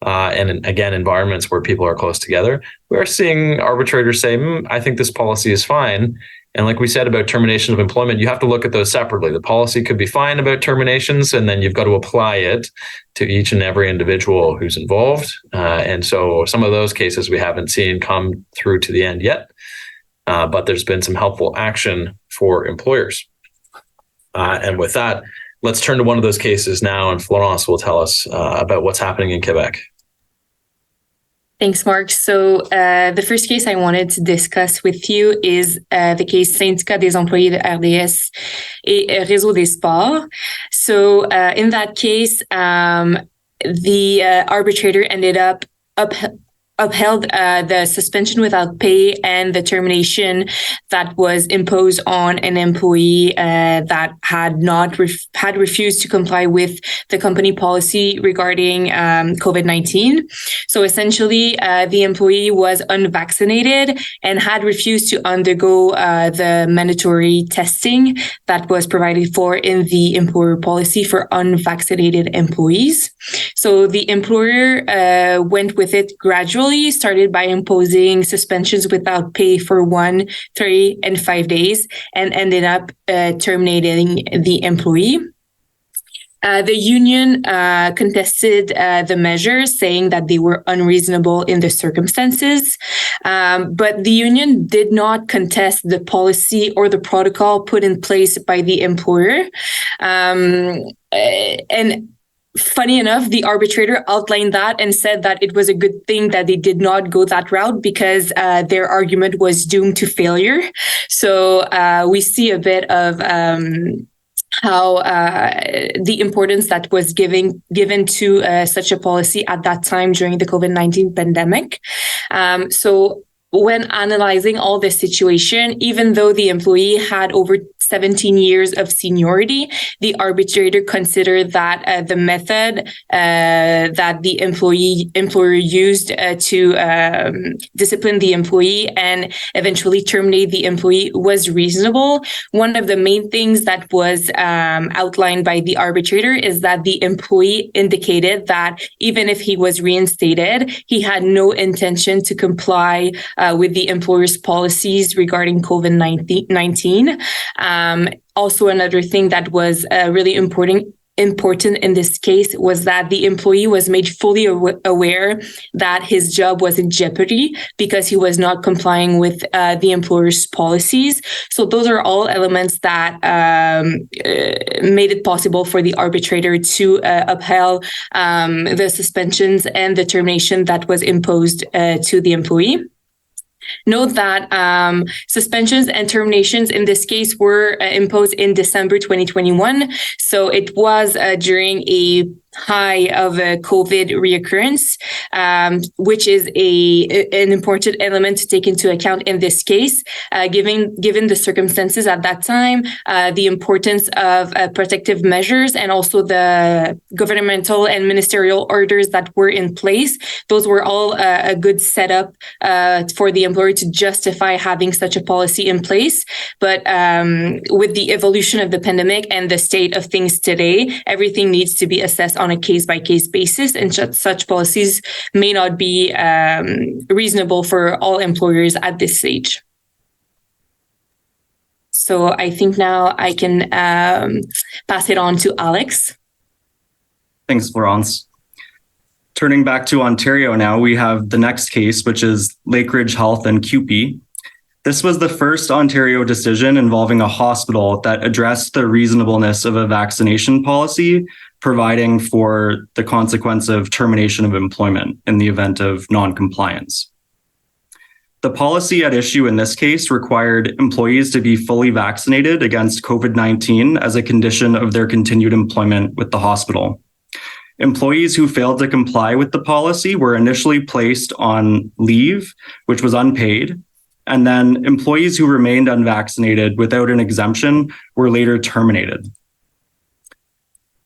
and again, environments where people are close together, we're seeing arbitrators say, I think this policy is fine. And like we said about termination of employment, you have to look at those separately. The policy could be fine about terminations, and then you've got to apply it to each and every individual who's involved. And so some of those cases we haven't seen come through to the end yet, but there's been some helpful action for employers. And with that, let's turn to one of those cases now, and Florence will tell us about what's happening in Quebec. Thanks, Marc. So the first case I wanted to discuss with you is the case Syndicat des employés de RDS et Réseau des Sports. So in that case, the arbitrator ended up upheld the suspension without pay and the termination that was imposed on an employee that had refused to comply with the company policy regarding COVID-19. So essentially, the employee was unvaccinated and had refused to undergo the mandatory testing that was provided for in the employer policy for unvaccinated employees. So the employer went with it gradually, started by imposing suspensions without pay for 1, 3, and 5 days, and ended up terminating the employee. The union contested the measures, saying that they were unreasonable in the circumstances, but the union did not contest the policy or the protocol put in place by the employer. And funny enough, the arbitrator outlined that and said that it was a good thing that they did not go that route because their argument was doomed to failure. So we see a bit of how the importance that was given to such a policy at that time during the COVID-19 pandemic. So when analyzing all this situation, even though the employee had over 17 years of seniority, the arbitrator considered that the method that the employer used to discipline the employee and eventually terminate the employee was reasonable. One of the main things that was outlined by the arbitrator is that the employee indicated that even if he was reinstated, he had no intention to comply with the employer's policies regarding COVID-19. Also, another thing that was really important in this case was that the employee was made fully aware that his job was in jeopardy because he was not complying with the employer's policies. So those are all elements that made it possible for the arbitrator to upheld the suspensions and the termination that was imposed to the employee. Note that suspensions and terminations in this case were imposed in December 2021. So it was during a high of a COVID reoccurrence, which is an important element to take into account in this case, given the circumstances at that time, the importance of protective measures and also the governmental and ministerial orders that were in place. Those were all a good setup for the employer to justify having such a policy in place. But with the evolution of the pandemic and the state of things today, everything needs to be assessed on a case-by-case basis, and such policies may not be reasonable for all employers at this stage. So I think now I can pass it on to Alex. Thanks, Florence. Turning back to Ontario now, we have the next case, which is Lakeridge Health and CUPE. This was the first Ontario decision involving a hospital that addressed the reasonableness of a vaccination policy, providing for the consequence of termination of employment in the event of non-compliance. The policy at issue in this case required employees to be fully vaccinated against COVID-19 as a condition of their continued employment with the hospital. Employees who failed to comply with the policy were initially placed on leave, which was unpaid, and then employees who remained unvaccinated without an exemption were later terminated.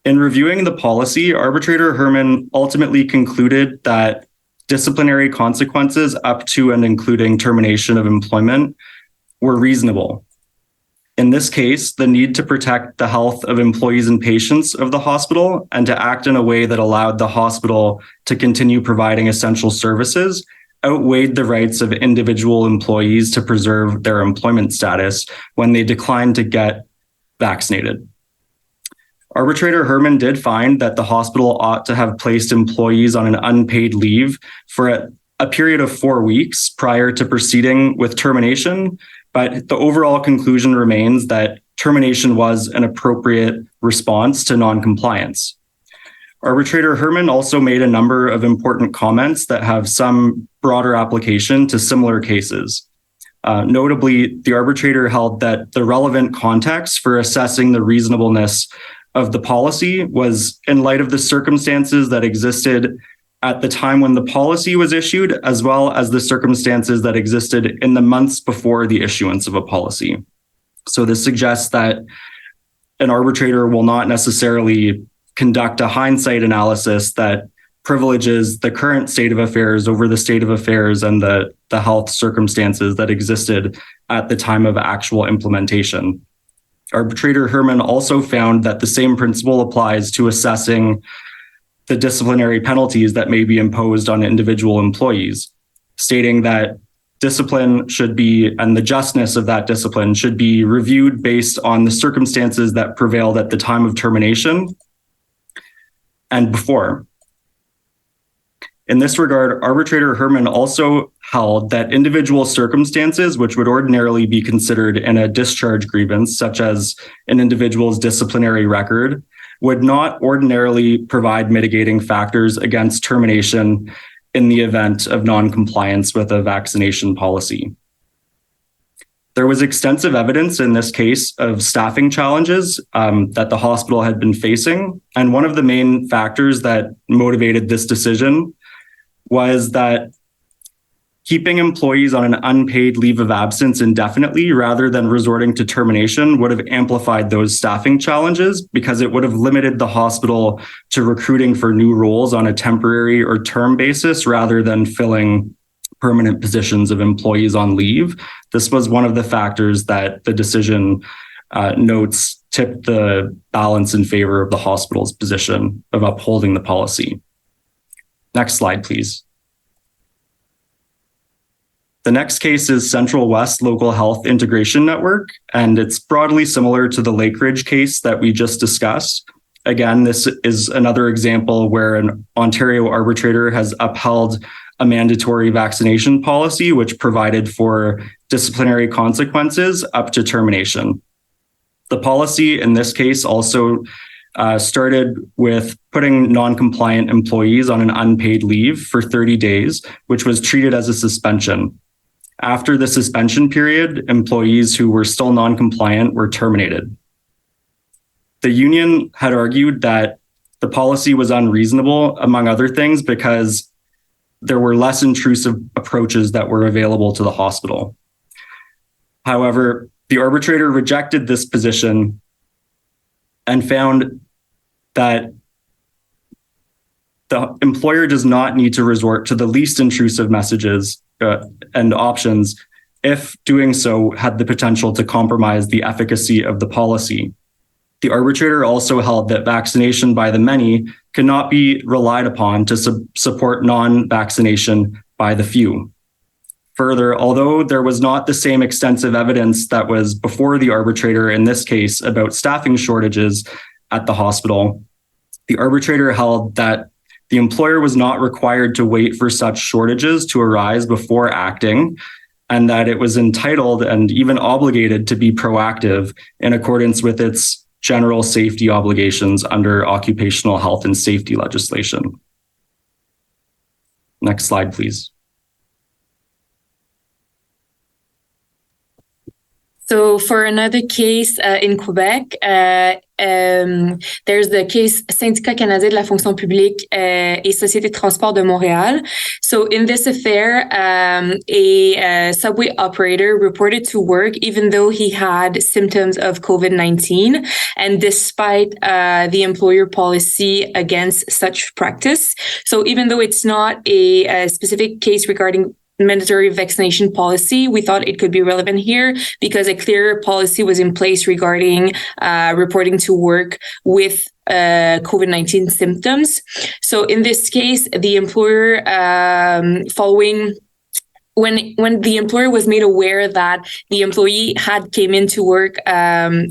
In reviewing the policy, Arbitrator Herman ultimately concluded that disciplinary consequences up to and including termination of employment were reasonable. In this case, the need to protect the health of employees and patients of the hospital and to act in a way that allowed the hospital to continue providing essential services outweighed the rights of individual employees to preserve their employment status when they declined to get vaccinated. Arbitrator Herman did find that the hospital ought to have placed employees on an unpaid leave for a period of 4 weeks prior to proceeding with termination, but the overall conclusion remains that termination was an appropriate response to non-compliance. Arbitrator Herman also made a number of important comments that have some broader application to similar cases. Notably, the arbitrator held that the relevant context for assessing the reasonableness of the policy was in light of the circumstances that existed at the time when the policy was issued, as well as the circumstances that existed in the months before the issuance of a policy. So this suggests that an arbitrator will not necessarily conduct a hindsight analysis that privileges the current state of affairs over the state of affairs and the health circumstances that existed at the time of actual implementation. Arbitrator Herman also found that the same principle applies to assessing the disciplinary penalties that may be imposed on individual employees, stating that discipline should be, and the justness of that discipline should be reviewed based on the circumstances that prevailed at the time of termination and before. In this regard, Arbitrator Herman also held that individual circumstances which would ordinarily be considered in a discharge grievance, such as an individual's disciplinary record, would not ordinarily provide mitigating factors against termination in the event of non-compliance with a vaccination policy. There was extensive evidence in this case of staffing challenges that the hospital had been facing. And one of the main factors that motivated this decision was that keeping employees on an unpaid leave of absence indefinitely rather than resorting to termination would have amplified those staffing challenges because it would have limited the hospital to recruiting for new roles on a temporary or term basis rather than filling permanent positions of employees on leave. This was one of the factors that the decision notes tipped the balance in favor of the hospital's position of upholding the policy. Next slide, please. The next case is Central West Local Health Integration Network, and it's broadly similar to the Lakeridge case that we just discussed. Again, this is another example where an Ontario arbitrator has upheld a mandatory vaccination policy, which provided for disciplinary consequences up to termination. The policy in this case also started with putting non-compliant employees on an unpaid leave for 30 days, which was treated as a suspension. After the suspension period, employees who were still non-compliant were terminated. The union had argued that the policy was unreasonable, among other things, because there were less intrusive approaches that were available to the hospital. However, the arbitrator rejected this position and found that the employer does not need to resort to the least intrusive messages and options if doing so had the potential to compromise the efficacy of the policy. The arbitrator also held that vaccination by the many cannot be relied upon to support non-vaccination by the few. Further, although there was not the same extensive evidence that was before the arbitrator in this case about staffing shortages at the hospital, the arbitrator held that the employer was not required to wait for such shortages to arise before acting, and that it was entitled and even obligated to be proactive in accordance with its general safety obligations under occupational health and safety legislation. Next slide, please. So for another case in Quebec, there's the case Syndicat canadien de la fonction publique et Société de transport de Montréal. So in this affair, a subway operator reported to work even though he had symptoms of COVID-19, and despite the employer policy against such practice. So even though it's not a specific case regarding mandatory vaccination policy, we thought it could be relevant here because a clear policy was in place regarding reporting to work with COVID-19 symptoms. So in this case, the employer, when the employer was made aware that the employee had came into work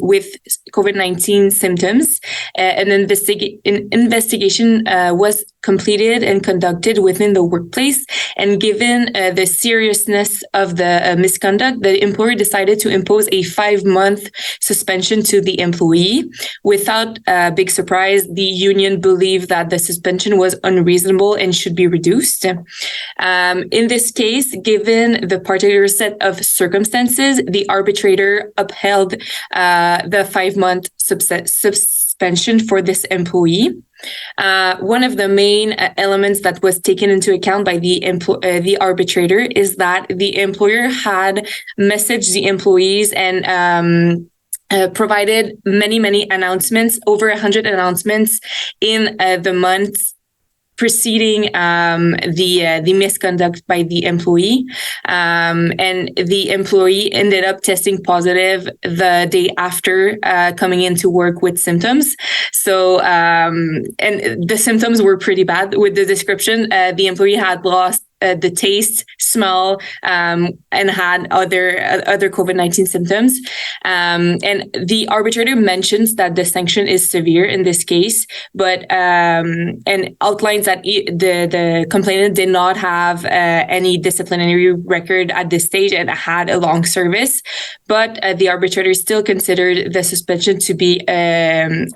with COVID-19 symptoms, an investigation was completed and conducted within the workplace. And given the seriousness of the misconduct, the employer decided to impose a 5-month suspension to the employee. Without a big surprise, the union believed that the suspension was unreasonable and should be reduced. In this case, given the particular set of circumstances, the arbitrator upheld the 5-month suspension for this employee. One of the main elements that was taken into account by the arbitrator is that the employer had messaged the employees and provided many announcements, over 100 announcements in the months preceding the misconduct by the employee. And the employee ended up testing positive the day after coming into work with symptoms. So, and the symptoms were pretty bad with the description. The employee had lost the taste, smell, and had other COVID-19 symptoms. And the arbitrator mentions that the sanction is severe in this case, but and outlines that the complainant did not have any disciplinary record at this stage and had a long service. But the arbitrator still considered the suspension to be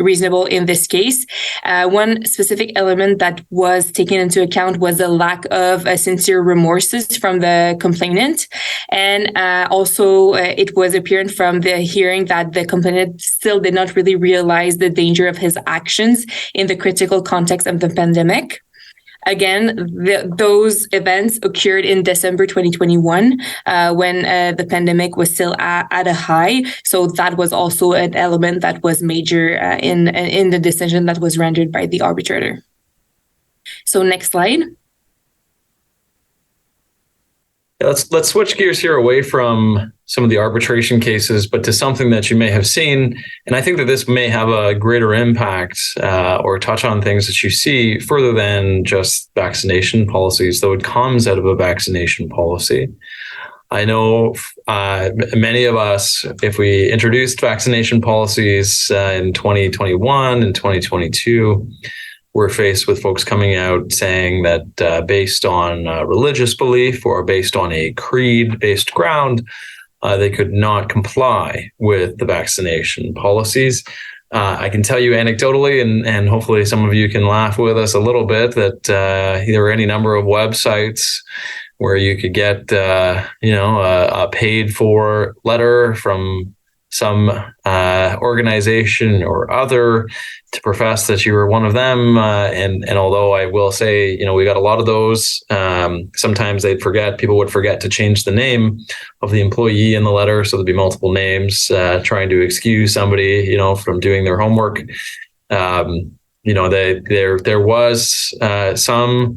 reasonable in this case. One specific element that was taken into account was the lack of sincere remorses from the complainant. And also it was apparent from the hearing that the complainant still did not really realize the danger of his actions in the critical context of the pandemic. Again, those events occurred in December 2021 when the pandemic was still at a high. So that was also an element that was major in the decision that was rendered by the arbitrator. So next slide. Let's switch gears here away from some of the arbitration cases, but to something that you may have seen. And I think that this may have a greater impact or touch on things that you see further than just vaccination policies, though it comes out of a vaccination policy. I know many of us, if we introduced vaccination policies in 2021 and 2022, we're faced with folks coming out saying that based on religious belief or based on a creed-based ground, they could not comply with the vaccination policies. I can tell you anecdotally, and hopefully some of you can laugh with us a little bit, that there are any number of websites where you could get, a paid-for letter from some organization or other to profess that you were one of them. And although I will say, we got a lot of those, sometimes people would forget to change the name of the employee in the letter. So there'd be multiple names, trying to excuse somebody, from doing their homework. There was some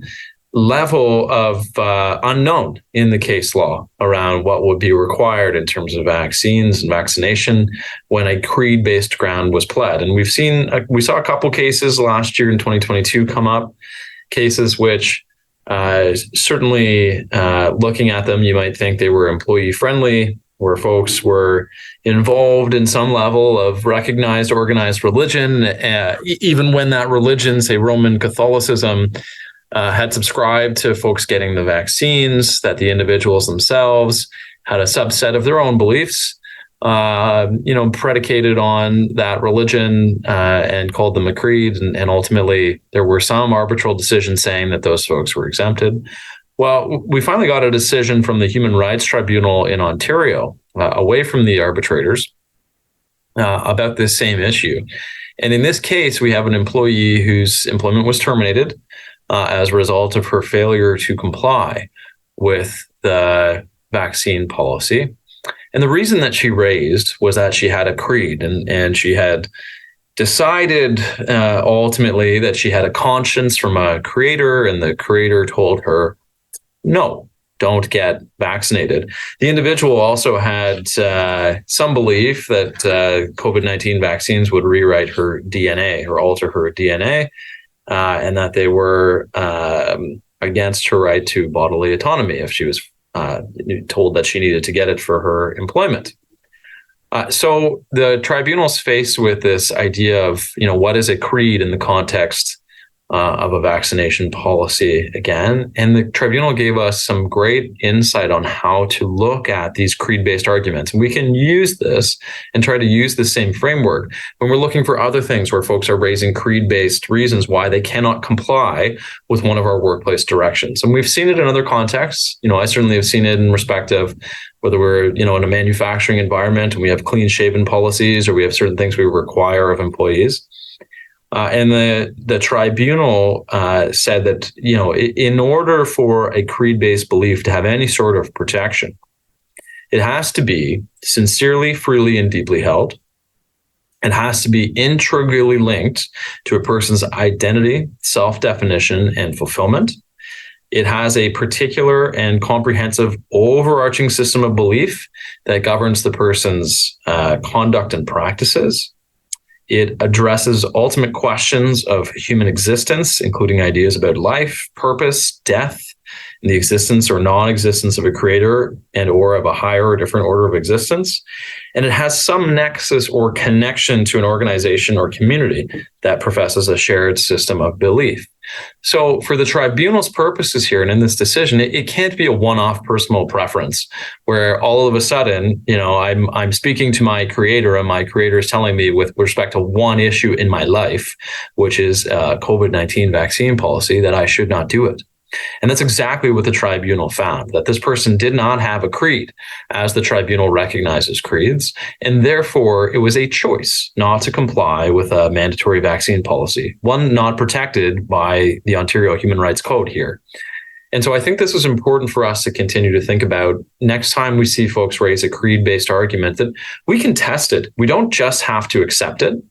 level of unknown in the case law around what would be required in terms of vaccines and vaccination when a creed-based ground was pled. And we saw a couple cases last year in 2022 come up, cases which Certainly, looking at them, you might think they were employee friendly, where folks were involved in some level of recognized organized religion, even when that religion, say Roman Catholicism, had subscribed to folks getting the vaccines, that the individuals themselves had a subset of their own beliefs, predicated on that religion, and called them a creed. And ultimately, there were some arbitral decisions saying that those folks were exempted. Well, we finally got a decision from the Human Rights Tribunal in Ontario, away from the arbitrators, about this same issue. And in this case, we have an employee whose employment was terminated as a result of her failure to comply with the vaccine policy. And the reason that she raised was that she had a creed, and she had decided ultimately that she had a conscience from a creator, and the creator told her, no, don't get vaccinated. The individual also had some belief that COVID-19 vaccines would rewrite her DNA or alter her DNA, and that they were against her right to bodily autonomy if she was told that she needed to get it for her employment. So the tribunal's faced with this idea of, what is a creed in the context of a vaccination policy again. And the tribunal gave us some great insight on how to look at these creed-based arguments. And we can use this and try to use the same framework when we're looking for other things where folks are raising creed-based reasons why they cannot comply with one of our workplace directions. And we've seen it in other contexts. I certainly have seen it in respect of whether we're, in a manufacturing environment and we have clean-shaven policies, or we have certain things we require of employees. And the tribunal said that, in order for a creed-based belief to have any sort of protection, it has to be sincerely, freely, and deeply held. It has to be integrally linked to a person's identity, self-definition, and fulfillment. It has a particular and comprehensive overarching system of belief that governs the person's conduct and practices. It addresses ultimate questions of human existence, including ideas about life, purpose, death, and the existence or non-existence of a creator and or of a higher or different order of existence. And it has some nexus or connection to an organization or community that professes a shared system of belief. So for the tribunal's purposes here and in this decision, it can't be a one-off personal preference where all of a sudden, I'm speaking to my creator and my creator is telling me with respect to one issue in my life, which is COVID-19 vaccine policy, that I should not do it. And that's exactly what the tribunal found, that this person did not have a creed, as the tribunal recognizes creeds, and therefore it was a choice not to comply with a mandatory vaccine policy, one not protected by the Ontario Human Rights Code here. And so I think this is important for us to continue to think about next time we see folks raise a creed-based argument, that we can test it. We don't just have to accept it.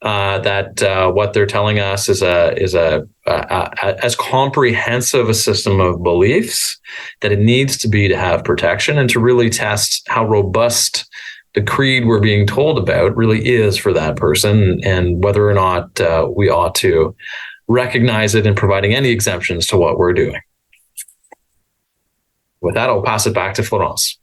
That what they're telling us is as comprehensive a system of beliefs that it needs to be to have protection, and to really test how robust the creed we're being told about really is for that person, and whether or not we ought to recognize it in providing any exemptions to what we're doing. With that, I'll pass it back to Florence.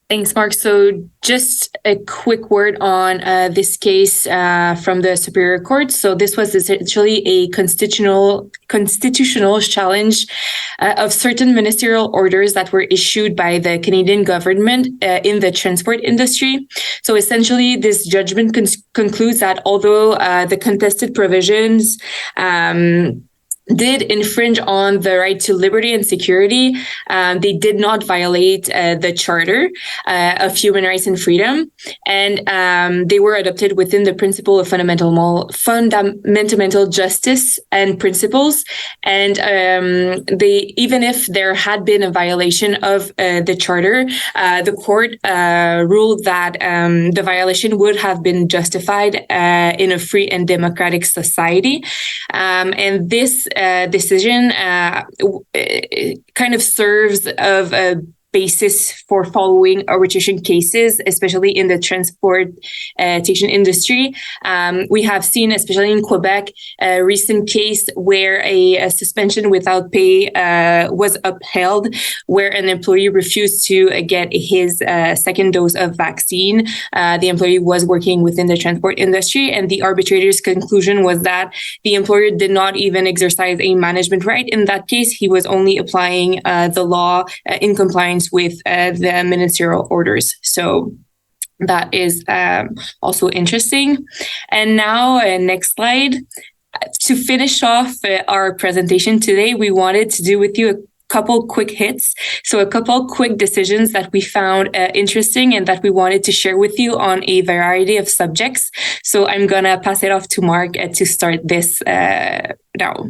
Thanks, Marc. So just a quick word on this case from the Superior Court. So this was essentially a constitutional challenge of certain ministerial orders that were issued by the Canadian government in the transport industry. So essentially, this judgment concludes that although the contested provisions did infringe on the right to liberty and security, they did not violate the Charter of Human Rights and Freedom, and they were adopted within the principle of fundamental justice and principles. And they, even if there had been a violation of the Charter, the court ruled that the violation would have been justified in a free and democratic society. And this decision kind of serves of a basis for following arbitration cases, especially in the transportation industry. We have seen, especially in Quebec, a recent case where a suspension without pay was upheld, where an employee refused to get his second dose of vaccine. The employee was working within the transport industry, and the arbitrator's conclusion was that the employer did not even exercise a management right. In that case, he was only applying the law in compliance with the ministerial orders. So that is also interesting. And now, next slide. To finish off our presentation today, we wanted to do with you a couple quick hits. So a couple quick decisions that we found interesting and that we wanted to share with you on a variety of subjects. So I'm going to pass it off to Marc to start this now.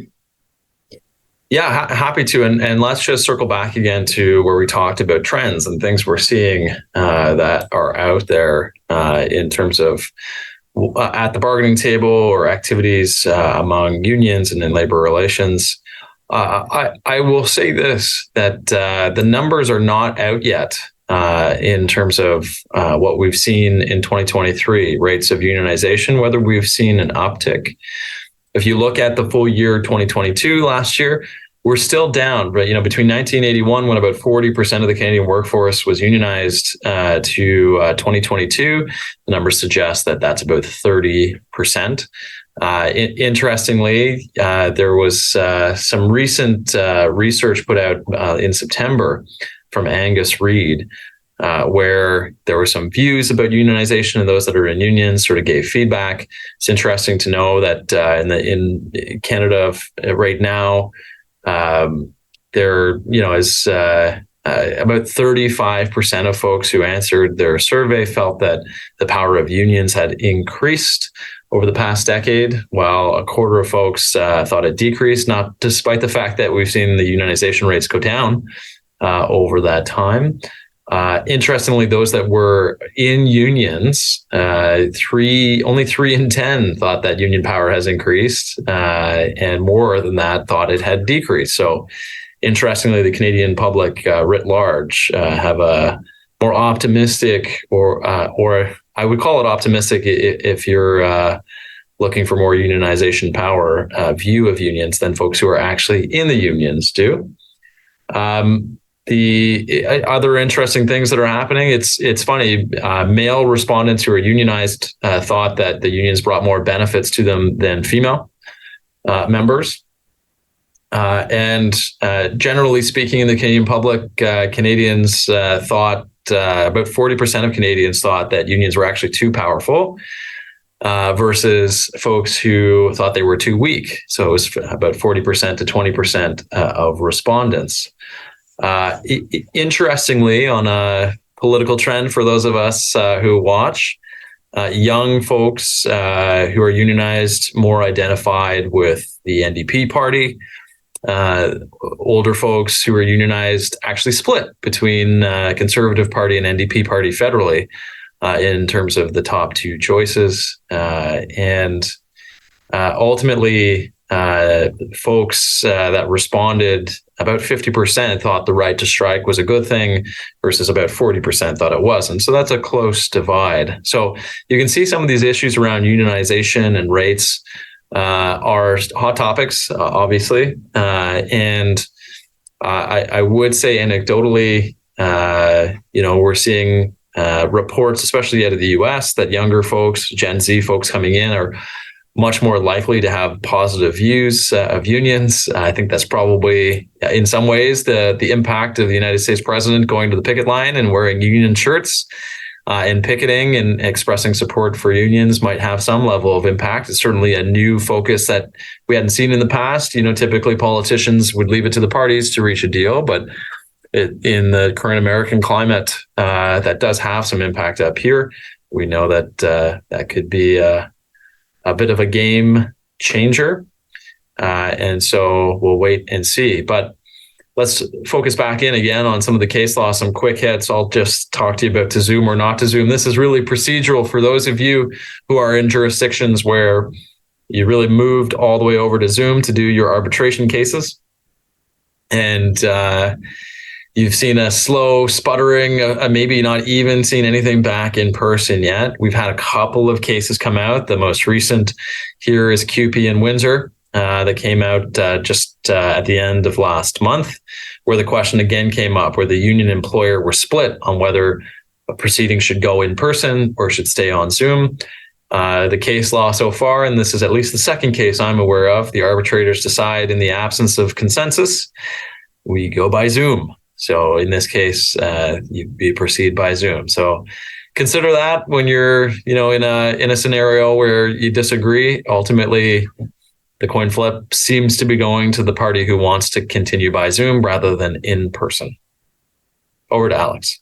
Yeah, happy to. And let's just circle back again to where we talked about trends and things we're seeing that are out there in terms of at the bargaining table or activities among unions and in labor relations. I will say this, that the numbers are not out yet in terms of what we've seen in 2023, rates of unionization, whether we've seen an uptick. If you look at the full year 2022 last year, we're still down, but between 1981, when about 40% of the Canadian workforce was unionized, to 2022, the numbers suggest that that's about 30%. Interestingly, there was some recent research put out in September from Angus Reid, where there were some views about unionization, and those that are in unions sort of gave feedback. It's interesting to know that in Canada right now, there is about 35% of folks who answered their survey felt that the power of unions had increased over the past decade, while a quarter of folks thought it decreased, not despite the fact that we've seen the unionization rates go down over that time. Interestingly, those that were in unions, only 3 in 10 thought that union power has increased, and more than that thought it had decreased. So, interestingly, the Canadian public writ large have a more optimistic, or I would call it optimistic if you're looking for more unionization power view of unions than folks who are actually in the unions do. The other interesting things that are happening, it's funny, male respondents who are unionized thought that the unions brought more benefits to them than female members. And generally speaking, in the Canadian public, Canadians thought, about 40% of Canadians thought that unions were actually too powerful, versus folks who thought they were too weak. So it was about 40% to 20% of respondents. Interestingly, on a political trend for those of us who watch, young folks who are unionized more identified with the NDP party. Older folks who are unionized actually split between Conservative Party and NDP party federally in terms of the top two choices. And ultimately, folks that responded, about 50% thought the right to strike was a good thing versus about 40% thought it wasn't. So that's a close divide. So you can see some of these issues around unionization and rates are hot topics, obviously. And I would say anecdotally, we're seeing reports, especially out of the US, that younger folks, Gen Z folks coming in, are much more likely to have positive views of unions. I think that's probably, in some ways, the impact of the United States president going to the picket line and wearing union shirts and picketing and expressing support for unions might have some level of impact. It's certainly a new focus that we hadn't seen in the past. Typically politicians would leave it to the parties to reach a deal, but in the current American climate, that does have some impact up here. We know that that could be a bit of a game changer. And so we'll wait and see. But let's focus back in again on some of the case law, some quick hits. I'll just talk to you about to Zoom or not to Zoom. This is really procedural for those of you who are in jurisdictions where you really moved all the way over to Zoom to do your arbitration cases. And You've seen a slow sputtering, maybe not even seen anything back in person yet. We've had a couple of cases come out. The most recent here is QP in Windsor that came out just at the end of last month, where the question again came up, where the union employer were split on whether a proceeding should go in person or should stay on Zoom. The case law so far, and this is at least the second case I'm aware of, the arbitrators decide in the absence of consensus, we go by Zoom. So in this case, you proceed by Zoom. So consider that when you're, in a scenario where you disagree. Ultimately, the coin flip seems to be going to the party who wants to continue by Zoom rather than in person. Over to Alex.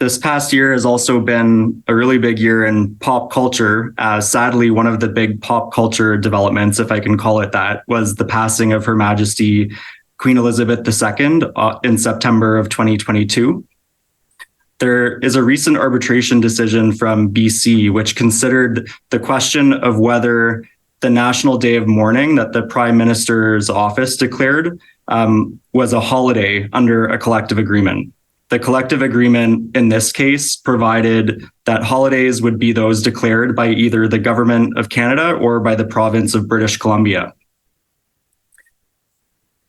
This past year has also been a really big year in pop culture. Sadly, one of the big pop culture developments, if I can call it that, was the passing of Her Majesty Queen Elizabeth II in September of 2022. There is a recent arbitration decision from BC, which considered the question of whether the National Day of Mourning that the Prime Minister's office declared was a holiday under a collective agreement. The collective agreement in this case provided that holidays would be those declared by either the Government of Canada or by the province of British Columbia.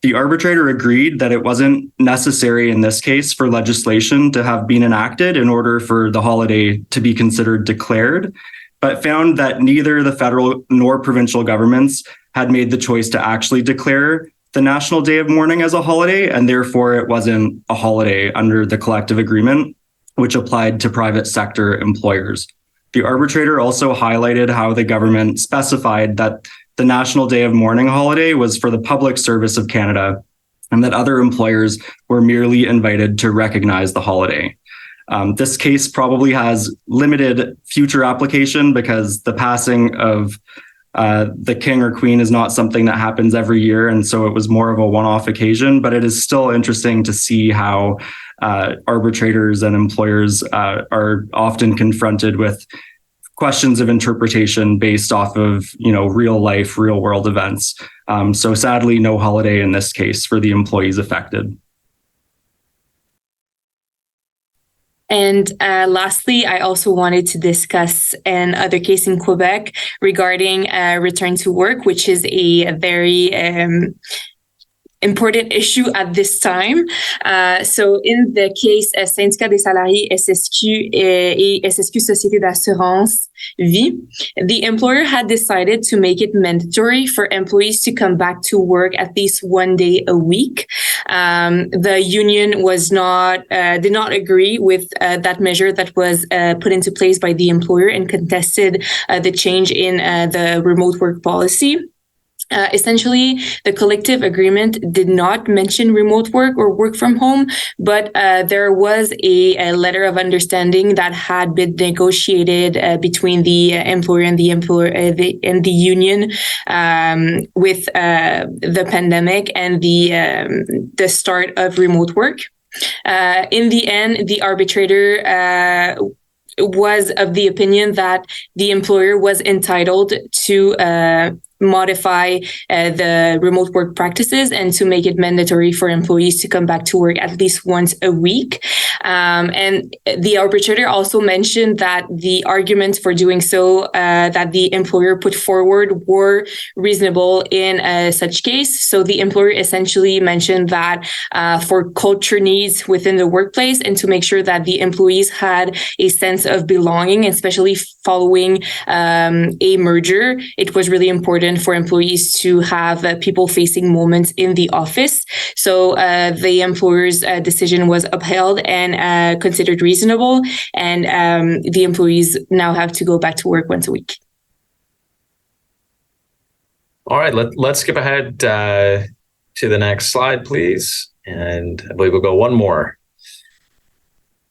The arbitrator agreed that it wasn't necessary in this case for legislation to have been enacted in order for the holiday to be considered declared, but found that neither the federal nor provincial governments had made the choice to actually declare the National Day of Mourning as a holiday, and therefore it wasn't a holiday under the collective agreement, which applied to private sector employers. The arbitrator also highlighted how the government specified that the National Day of Mourning holiday was for the public service of Canada, and that other employers were merely invited to recognize the holiday. This case probably has limited future application because the passing of the king or queen is not something that happens every year. And so it was more of a one-off occasion, but it is still interesting to see how arbitrators and employers are often confronted with questions of interpretation based off of, real life, real world events. So sadly, no holiday in this case for the employees affected. And lastly, I also wanted to discuss another case in Quebec regarding return to work, which is a very important issue at this time. So in the case Syndicat des salariés SSQ et SSQ Société d'assurance Vie, the employer had decided to make it mandatory for employees to come back to work at least one day a week. The union did not agree with that measure that was put into place by the employer and contested the change in the remote work policy. Essentially, the collective agreement did not mention remote work or work from home, but there was a letter of understanding that had been negotiated between the employer and the union with the pandemic and the start of remote work. In the end, the arbitrator was of the opinion that the employer was entitled to modify the remote work practices and to make it mandatory for employees to come back to work at least once a week. And the arbitrator also mentioned that the arguments for doing so that the employer put forward were reasonable in such case. So the employer essentially mentioned that for culture needs within the workplace and to make sure that the employees had a sense of belonging, especially following a merger, it was really important for employees to have people-facing moments in the office. So the employer's decision was upheld and considered reasonable, and the employees now have to go back to work once a week. All right, let's skip ahead to the next slide, please. And I believe we'll go one more.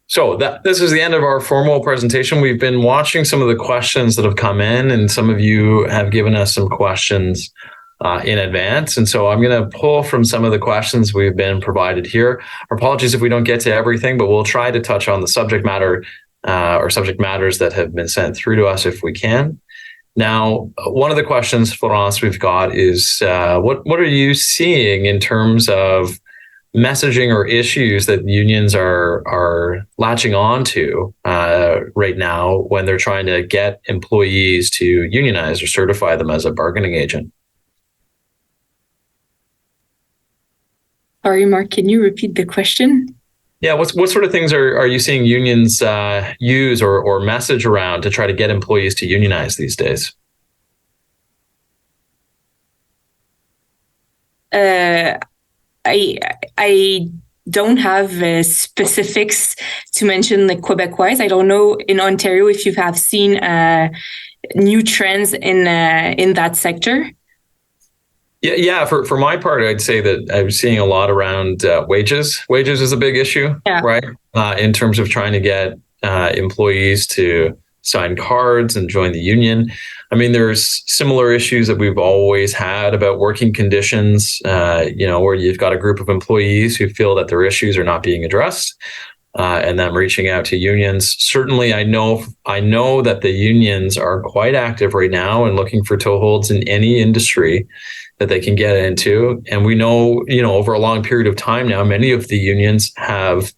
So this is the end of our formal presentation. We've been watching some of the questions that have come in, and some of you have given us some questions in advance. And so I'm going to pull from some of the questions we've been provided here. Our apologies if we don't get to everything, but we'll try to touch on the subject matter or subject matters that have been sent through to us if we can. Now, one of the questions, Florence, we've got is what are you seeing in terms of messaging or issues that unions are latching on to right now when they're trying to get employees to unionize or certify them as a bargaining agent? Sorry, Marc, can you repeat the question? Yeah, what sort of things are you seeing unions use or message around to try to get employees to unionize these days? I don't have specifics to mention like Quebec-wise. I don't know in Ontario if you have seen new trends in that sector. Yeah. For my part, I'd say that I'm seeing a lot around wages. Wages is a big issue, right? In terms of trying to get employees to sign cards and join the union. I mean, there's similar issues that we've always had about working conditions, where you've got a group of employees who feel that their issues are not being addressed, and them reaching out to unions. Certainly, I know that the unions are quite active right now and looking for toeholds in any industry that they can get into. And we know, over a long period of time now, many of the unions have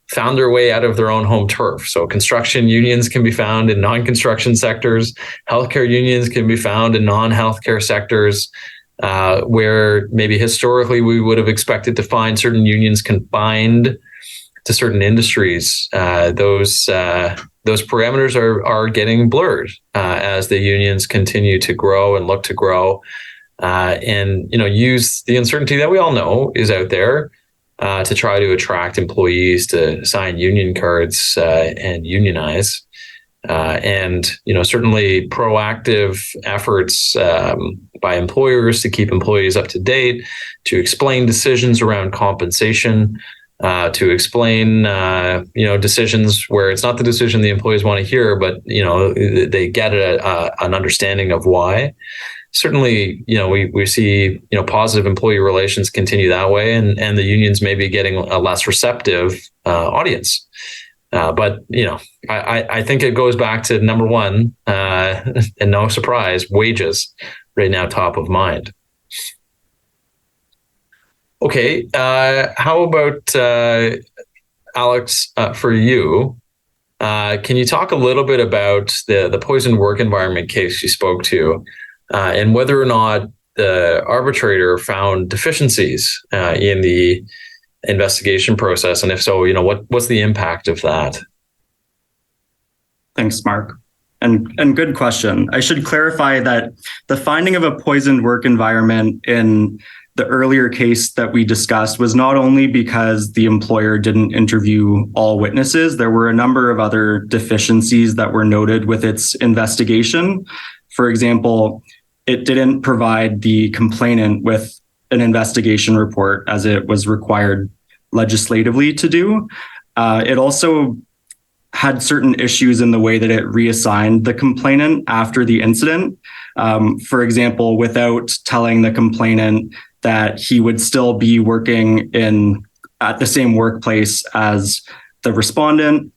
found their way out of their own home turf. So construction unions can be found in non-construction sectors. Healthcare unions can be found in non-healthcare sectors, where maybe historically we would have expected to find certain unions confined to certain industries. Those parameters are getting blurred as the unions continue to grow and look to grow, and use the uncertainty that we all know is out there to try to attract employees to sign union cards and unionize. And certainly proactive efforts by employers to keep employees up to date, to explain decisions around compensation, to explain decisions where it's not the decision the employees want to hear, but they get an understanding of why. Certainly, we see positive employee relations continue that way, and the unions may be getting a less receptive audience. But I think it goes back to number one, and no surprise, wages right now top of mind. Okay, how about Alex, for you? Can you talk a little bit about the poisoned work environment case you spoke to, and whether or not the arbitrator found deficiencies in the investigation process, and if so, what's the impact of that? Thanks, Marc. And good question. I should clarify that the finding of a poisoned work environment in the earlier case that we discussed was not only because the employer didn't interview all witnesses. There were a number of other deficiencies that were noted with its investigation. For example, it didn't provide the complainant with an investigation report as it was required legislatively to do. It also had certain issues in the way that it reassigned the complainant after the incident. For example, without telling the complainant that he would still be working at the same workplace as the respondent.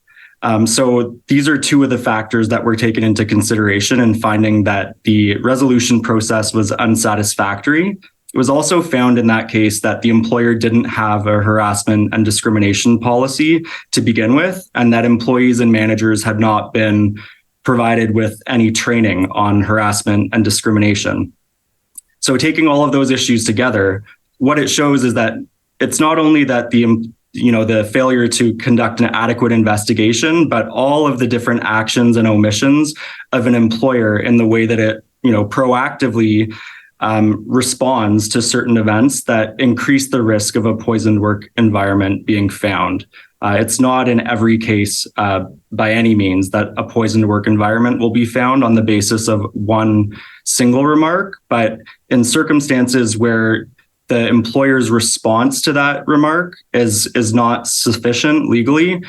So these are two of the factors that were taken into consideration in finding that the resolution process was unsatisfactory. It was also found in that case that the employer didn't have a harassment and discrimination policy to begin with, and that employees and managers had not been provided with any training on harassment and discrimination. So taking all of those issues together, what it shows is that it's not only that the failure to conduct an adequate investigation, but all of the different actions and omissions of an employer in the way that it, proactively responds to certain events that increase the risk of a poisoned work environment being found. It's not in every case by any means that a poisoned work environment will be found on the basis of one single remark, but in circumstances where the employer's response to that remark is not sufficient legally,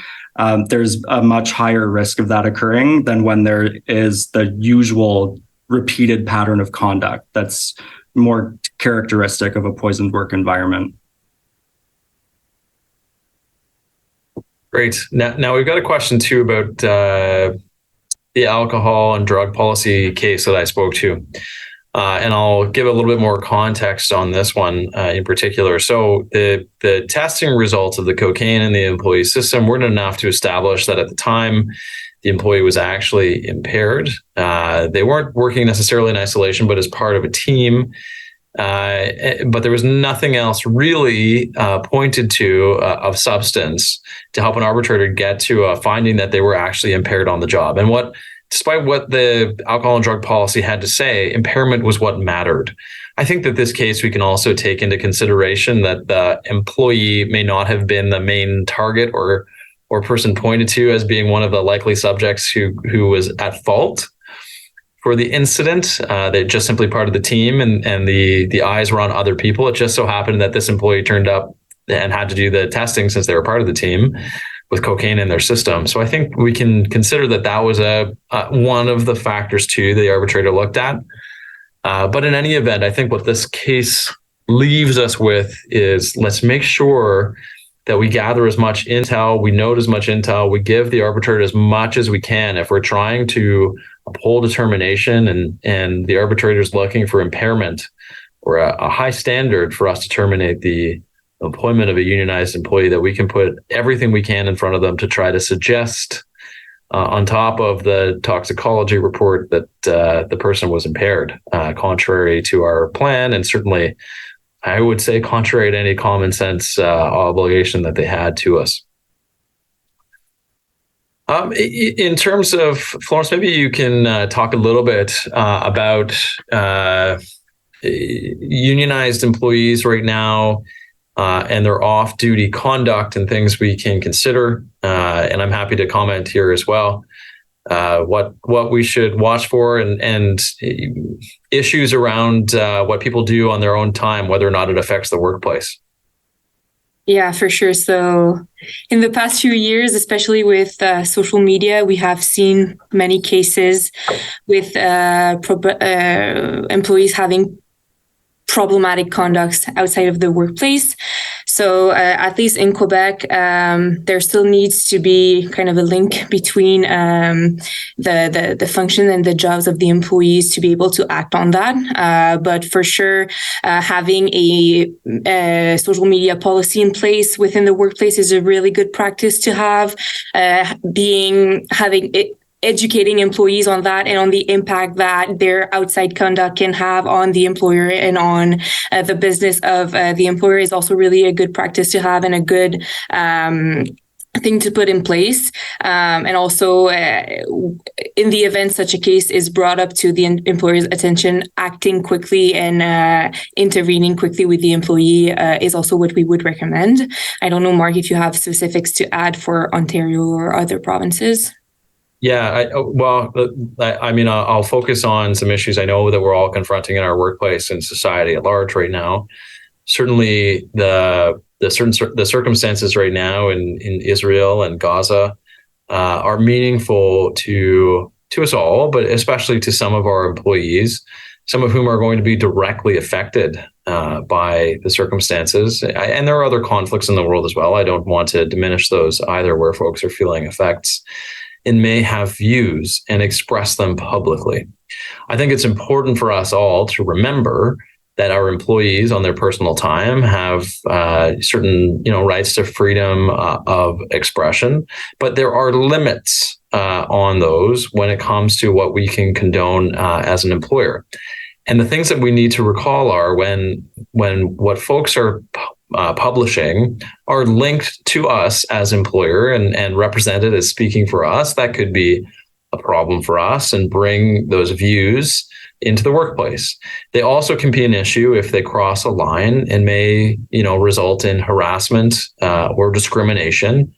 there's a much higher risk of that occurring than when there is the usual repeated pattern of conduct that's more characteristic of a poisoned work environment. Great. Now we've got a question too about the alcohol and drug policy case that I spoke to. And I'll give a little bit more context on this one in particular. So the testing results of the cocaine in the employee system weren't enough to establish that at the time the employee was actually impaired. They weren't working necessarily in isolation, but as part of a team. But there was nothing else really pointed to of substance to help an arbitrator get to a finding that they were actually impaired on the job. And despite what the alcohol and drug policy had to say, impairment was what mattered. I think that this case, we can also take into consideration that the employee may not have been the main target or person pointed to as being one of the likely subjects who was at fault for the incident. They just simply part of the team, and the eyes were on other people. It just so happened that this employee turned up and had to do the testing since they were part of the team with cocaine in their system. So I think we can consider that was one of the factors too the arbitrator looked at. But in any event, I think what this case leaves us with is let's make sure that we gather as much intel, we note as much intel, we give the arbitrator as much as we can if we're trying to uphold determination and the arbitrator is looking for impairment or a high standard for us to terminate the employment of a unionized employee, that we can put everything we can in front of them to try to suggest on top of the toxicology report that the person was impaired, contrary to our plan, and certainly I would say contrary to any common sense obligation that they had to us. In terms of, Florence, maybe you can talk a little bit about unionized employees right now and their off-duty conduct and things we can consider. And I'm happy to comment here as well. What we should watch for and issues around what people do on their own time, whether or not it affects the workplace. Yeah, for sure. So in the past few years, especially with social media, we have seen many cases with employees having problematic conducts outside of the workplace. So at least in Quebec, there still needs to be kind of a link between the function and the jobs of the employees to be able to act on that. But for sure, having a social media policy in place within the workplace is a really good practice to have. Educating employees on that and on the impact that their outside conduct can have on the employer and on the business of the employer is also really a good practice to have and a good thing to put in place. And also, in the event such a case is brought up to the employer's attention, acting quickly and intervening quickly with the employee is also what we would recommend. I don't know, Marc, if you have specifics to add for Ontario or other provinces. Yeah, I'll focus on some issues I know that we're all confronting in our workplace and society at large right now. Certainly, the circumstances right now in Israel and Gaza are meaningful to us all, but especially to some of our employees, some of whom are going to be directly affected by the circumstances. And there are other conflicts in the world as well. I don't want to diminish those either, where folks are feeling effects and may have views and express them publicly. I think it's important for us all to remember that our employees on their personal time have certain, rights to freedom of expression, but there are limits on those when it comes to what we can condone as an employer. And the things that we need to recall are when what folks are publishing are linked to us as employer and represented as speaking for us, that could be a problem for us and bring those views into the workplace. They also can be an issue if they cross a line and may, result in harassment or discrimination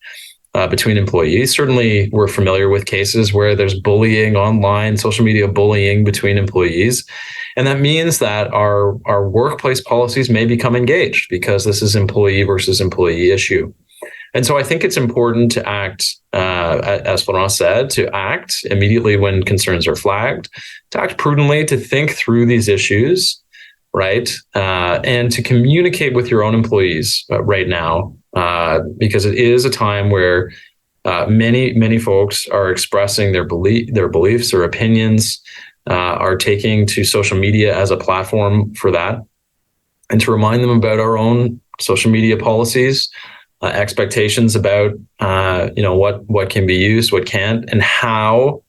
between employees. Certainly, we're familiar with cases where there's bullying online, social media bullying between employees. And that means that our workplace policies may become engaged because this is employee versus employee issue. And so I think it's important to act, as Florence said, to act immediately when concerns are flagged, to act prudently, to think through these issues, right? And to communicate with your own employees right now, because it is a time where many folks are expressing their beliefs or opinions are taking to social media as a platform for that, and to remind them about our own social media policies, expectations about what can be used, what can't, and how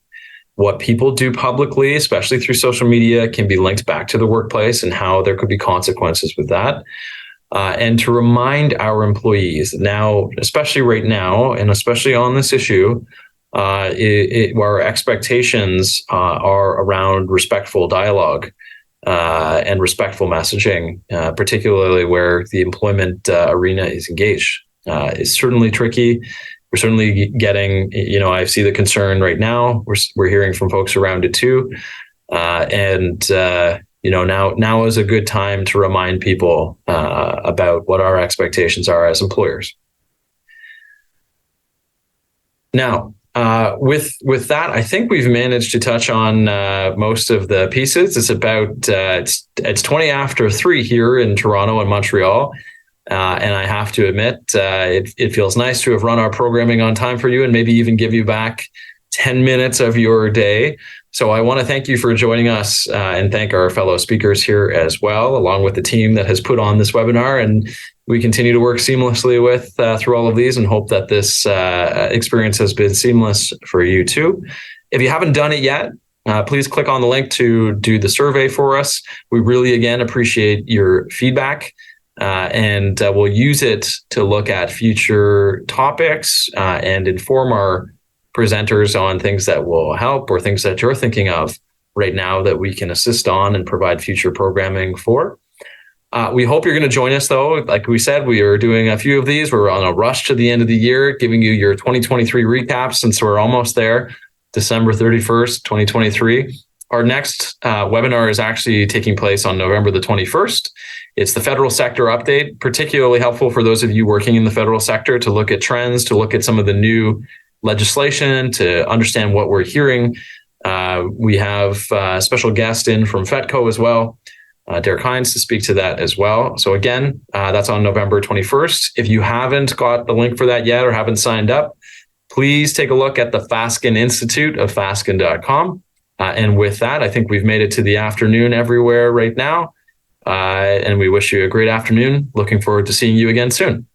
what people do publicly, especially through social media, can be linked back to the workplace, and how there could be consequences with that. And to remind our employees now, especially right now, and especially on this issue, our expectations are around respectful dialogue and respectful messaging, particularly where the employment arena is engaged. It's certainly tricky. We're certainly getting, I see the concern right now. We're hearing from folks around it too. Now is a good time to remind people about what our expectations are as employers. Now, with that, I think we've managed to touch on most of the pieces. It's about it's 20 after 3 here in Toronto and Montreal. And I have to admit, it feels nice to have run our programming on time for you, and maybe even give you back 10 minutes of your day. So I want to thank you for joining us and thank our fellow speakers here as well, along with the team that has put on this webinar. And we continue to work seamlessly with through all of these, and hope that this experience has been seamless for you too. If you haven't done it yet, please click on the link to do the survey for us. We really, again, appreciate your feedback. And we'll use it to look at future topics and inform our presenters on things that will help, or things that you're thinking of right now that we can assist on and provide future programming for. We hope you're going to join us, though. Like we said, we are doing a few of these. We're on a rush to the end of the year, giving you your 2023 recap, since we're almost there, December 31st, 2023. Our next webinar is actually taking place on November the 21st. It's the federal sector update, particularly helpful for those of you working in the federal sector to look at trends, to look at some of the new legislation, to understand what we're hearing. We have a special guest in from FETCO as well, Derek Hines, to speak to that as well. So again, that's on November 21st. If you haven't got the link for that yet or haven't signed up, please take a look at the Fasken Institute of Fasken.com. And with that, I think we've made it to the afternoon everywhere right now. And we wish you a great afternoon. Looking forward to seeing you again soon.